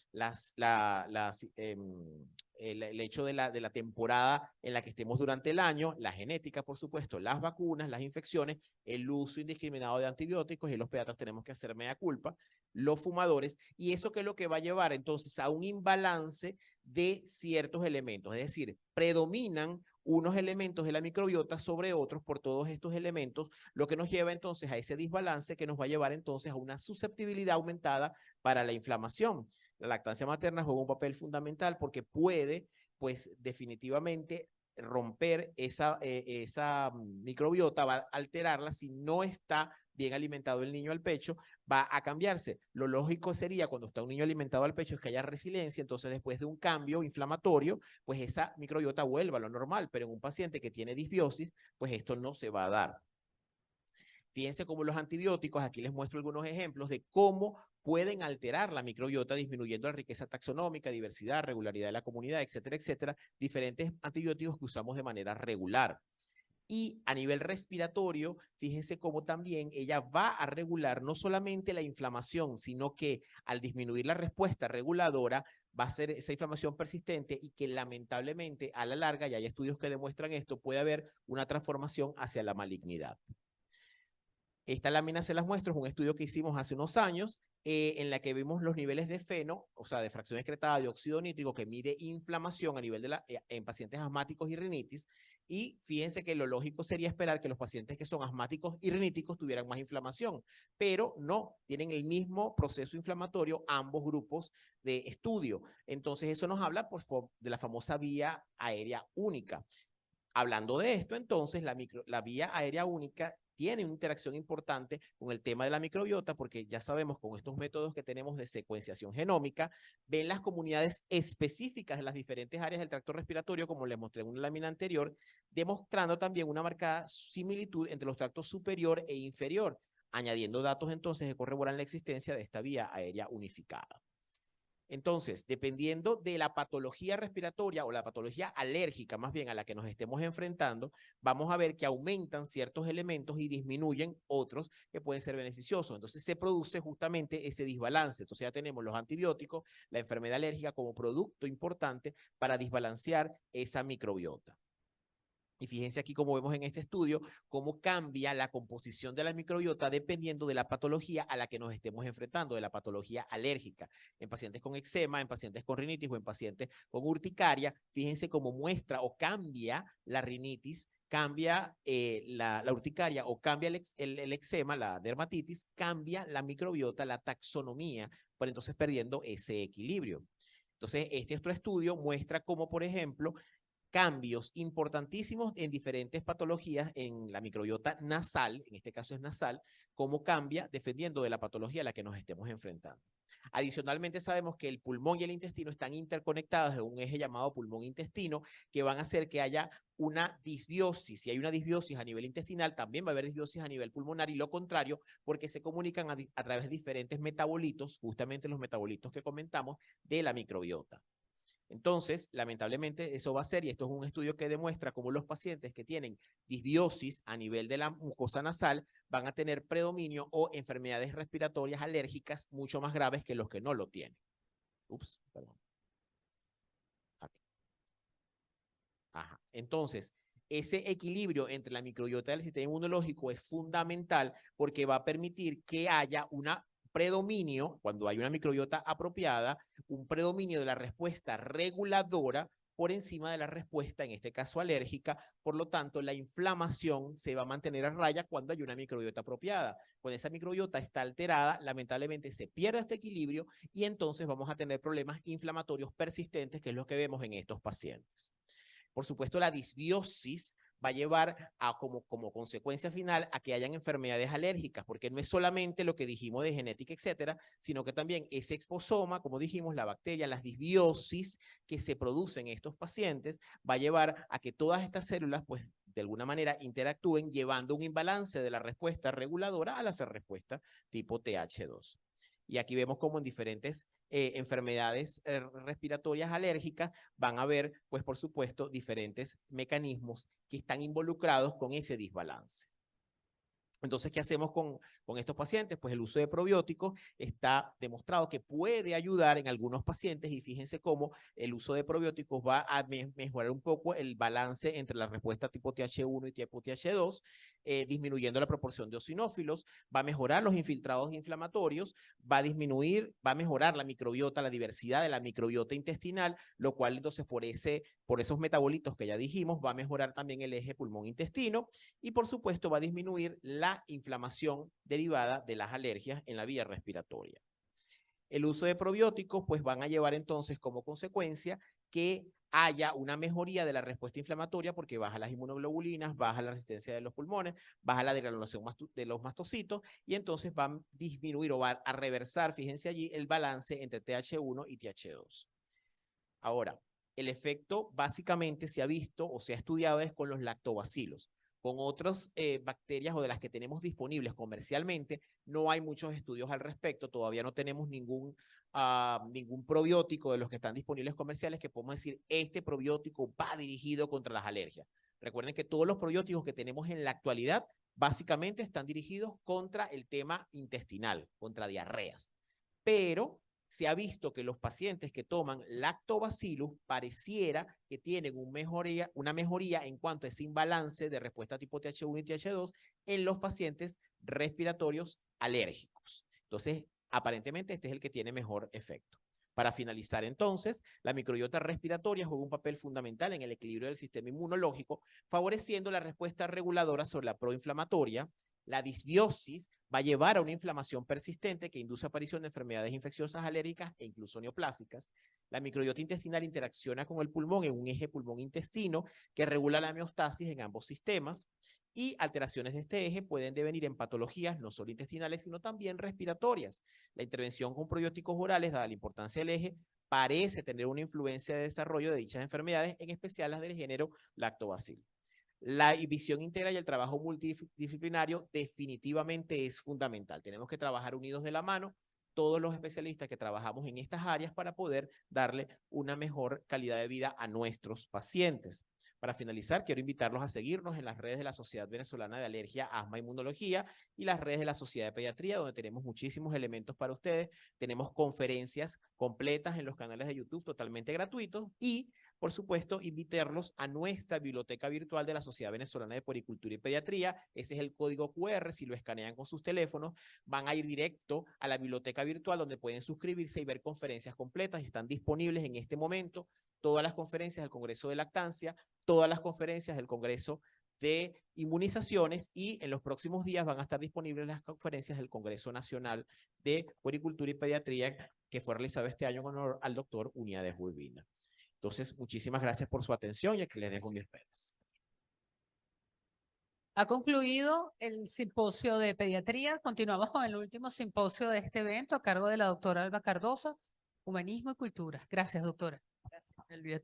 [SPEAKER 7] el hecho de la temporada en la que estemos durante el año, la genética, por supuesto, las vacunas, las infecciones, el uso indiscriminado de antibióticos, y los pediatras tenemos que hacer mea culpa, los fumadores, y eso que es lo que va a llevar entonces a un imbalance de ciertos elementos, es decir, predominan unos elementos de la microbiota sobre otros por todos estos elementos, lo que nos lleva entonces a ese desbalance que nos va a llevar entonces a una susceptibilidad aumentada para la inflamación. La lactancia materna juega un papel fundamental porque puede, pues definitivamente romper esa microbiota, va a alterarla si no está bien alimentado el niño al pecho, va a cambiarse. Lo lógico sería cuando está un niño alimentado al pecho es que haya resiliencia, entonces después de un cambio inflamatorio, pues esa microbiota vuelva a lo normal, pero en un paciente que tiene disbiosis, pues esto no se va a dar. Fíjense cómo los antibióticos, aquí les muestro algunos ejemplos de cómo pueden alterar la microbiota disminuyendo la riqueza taxonómica, diversidad, regularidad de la comunidad, etcétera, etcétera, diferentes antibióticos que usamos de manera regular. Y a nivel respiratorio, fíjense cómo también ella va a regular no solamente la inflamación, sino que al disminuir la respuesta reguladora, va a ser esa inflamación persistente y que lamentablemente a la larga, y hay estudios que demuestran esto, puede haber una transformación hacia la malignidad. Esta lámina se las muestro, es un estudio que hicimos hace unos años en la que vimos los niveles de FeNO, o sea, de fracción excretada de óxido nítrico, que mide inflamación a nivel de en pacientes asmáticos y rinitis. Y fíjense que lo lógico sería esperar que los pacientes que son asmáticos y riníticos tuvieran más inflamación, pero no, tienen el mismo proceso inflamatorio ambos grupos de estudio. Entonces eso nos habla de la famosa vía aérea única. Hablando de esto, entonces, la vía aérea única tiene una interacción importante con el tema de la microbiota, porque ya sabemos con estos métodos que tenemos de secuenciación genómica, ven las comunidades específicas de las diferentes áreas del tracto respiratorio, como les mostré en una lámina anterior, demostrando también una marcada similitud entre los tractos superior e inferior, añadiendo datos entonces que corroboran la existencia de esta vía aérea unificada. Entonces, dependiendo de la patología respiratoria o la patología alérgica, más bien a la que nos estemos enfrentando, vamos a ver que aumentan ciertos elementos y disminuyen otros que pueden ser beneficiosos. Entonces, se produce justamente ese desbalance. Entonces, ya tenemos los antibióticos, la enfermedad alérgica como producto importante para desbalancear esa microbiota. Y fíjense aquí como vemos en este estudio, cómo cambia la composición de la microbiota dependiendo de la patología a la que nos estemos enfrentando, de la patología alérgica. En pacientes con eczema, en pacientes con rinitis o en pacientes con urticaria, fíjense cómo muestra o cambia la rinitis, cambia la urticaria o cambia el eczema, la dermatitis, cambia la microbiota, la taxonomía, por entonces perdiendo ese equilibrio. Entonces, este otro estudio muestra cómo, por ejemplo, cambios importantísimos en diferentes patologías en la microbiota nasal, en este caso es nasal, cómo cambia dependiendo de la patología a la que nos estemos enfrentando. Adicionalmente sabemos que el pulmón y el intestino están interconectados en un eje llamado pulmón-intestino que van a hacer que haya una disbiosis. Si hay una disbiosis a nivel intestinal, también va a haber disbiosis a nivel pulmonar y lo contrario, porque se comunican a través de diferentes metabolitos, justamente los metabolitos que comentamos, de la microbiota. Entonces, lamentablemente, eso va a ser, y esto es un estudio que demuestra cómo los pacientes que tienen disbiosis a nivel de la mucosa nasal van a tener predominio o enfermedades respiratorias alérgicas mucho más graves que los que no lo tienen. Ups, perdón. Aquí. Ajá. Entonces, ese equilibrio entre la microbiota y el sistema inmunológico es fundamental porque va a permitir que haya una predominio, cuando hay una microbiota apropiada, un predominio de la respuesta reguladora por encima de la respuesta, en este caso alérgica. Por lo tanto, la inflamación se va a mantener a raya cuando hay una microbiota apropiada. Cuando esa microbiota está alterada, lamentablemente se pierde este equilibrio y entonces vamos a tener problemas inflamatorios persistentes, que es lo que vemos en estos pacientes. Por supuesto, la disbiosis va a llevar a como consecuencia final a que hayan enfermedades alérgicas, porque no es solamente lo que dijimos de genética, etcétera, sino que también ese exposoma, como dijimos, la bacteria, las disbiosis que se producen en estos pacientes, va a llevar a que todas estas células, pues, de alguna manera interactúen llevando un imbalance de la respuesta reguladora a la respuesta tipo TH2. Y aquí vemos como en diferentes enfermedades respiratorias alérgicas van a haber, pues por supuesto, diferentes mecanismos que están involucrados con ese desbalance. Entonces, ¿qué hacemos con estos pacientes? Pues el uso de probióticos está demostrado que puede ayudar en algunos pacientes y fíjense cómo el uso de probióticos va a mejorar un poco el balance entre la respuesta tipo TH1 y tipo TH2, disminuyendo la proporción de eosinófilos, va a mejorar los infiltrados inflamatorios, va a mejorar la microbiota, la diversidad de la microbiota intestinal, lo cual entonces por esos metabolitos que ya dijimos, va a mejorar también el eje pulmón-intestino y por supuesto va a disminuir la inflamación derivada de las alergias en la vía respiratoria. El uso de probióticos pues van a llevar entonces como consecuencia que haya una mejoría de la respuesta inflamatoria porque baja las inmunoglobulinas, baja la resistencia de los pulmones, baja la degranulación de los mastocitos y entonces van a disminuir o va a reversar, fíjense allí, el balance entre TH1 y TH2. Ahora, el efecto básicamente se ha visto o se ha estudiado es con los lactobacilos. Con otras bacterias o de las que tenemos disponibles comercialmente, no hay muchos estudios al respecto. Todavía no tenemos ningún probiótico de los que están disponibles comerciales que podemos decir, este probiótico va dirigido contra las alergias. Recuerden que todos los probióticos que tenemos en la actualidad básicamente están dirigidos contra el tema intestinal, contra diarreas. Pero se ha visto que los pacientes que toman lactobacillus pareciera que tienen una mejoría en cuanto a ese imbalance de respuesta tipo TH1 y TH2 en los pacientes respiratorios alérgicos. Entonces, aparentemente este es el que tiene mejor efecto. Para finalizar entonces, la microbiota respiratoria juega un papel fundamental en el equilibrio del sistema inmunológico, favoreciendo la respuesta reguladora sobre la proinflamatoria. La disbiosis va a llevar a una inflamación persistente que induce aparición de enfermedades infecciosas alérgicas e incluso neoplásicas. La microbiota intestinal interacciona con el pulmón en un eje pulmón-intestino que regula la homeostasis en ambos sistemas y alteraciones de este eje pueden devenir en patologías no solo intestinales, sino también respiratorias. La intervención con probióticos orales, dada la importancia del eje, parece tener una influencia de desarrollo de dichas enfermedades, en especial las del género Lactobacillus. La visión íntegra y el trabajo multidisciplinario definitivamente es fundamental. Tenemos que trabajar unidos de la mano, todos los especialistas que trabajamos en estas áreas para poder darle una mejor calidad de vida a nuestros pacientes. Para finalizar, quiero invitarlos a seguirnos en las redes de la Sociedad Venezolana de Alergia, Asma e Inmunología y las redes de la Sociedad de Pediatría, donde tenemos muchísimos elementos para ustedes. Tenemos conferencias completas en los canales de YouTube totalmente gratuitos y por supuesto, invitarlos a nuestra biblioteca virtual de la Sociedad Venezolana de Puericultura y Pediatría. Ese es el código QR. Si lo escanean con sus teléfonos, van a ir directo a la biblioteca virtual donde pueden suscribirse y ver conferencias completas. Están disponibles en este momento todas las conferencias del Congreso de Lactancia, todas las conferencias del Congreso de Inmunizaciones y en los próximos días van a estar disponibles las conferencias del Congreso Nacional de Puericultura y Pediatría que fue realizado este año en honor al doctor Uniades Urbina. Entonces, muchísimas gracias por su atención y aquí les dejo mis redes.
[SPEAKER 3] Ha concluido el simposio de pediatría. Continuamos con el último simposio de este evento a cargo de la doctora Alba Cardoso, Humanismo y Cultura. Gracias, doctora. Gracias.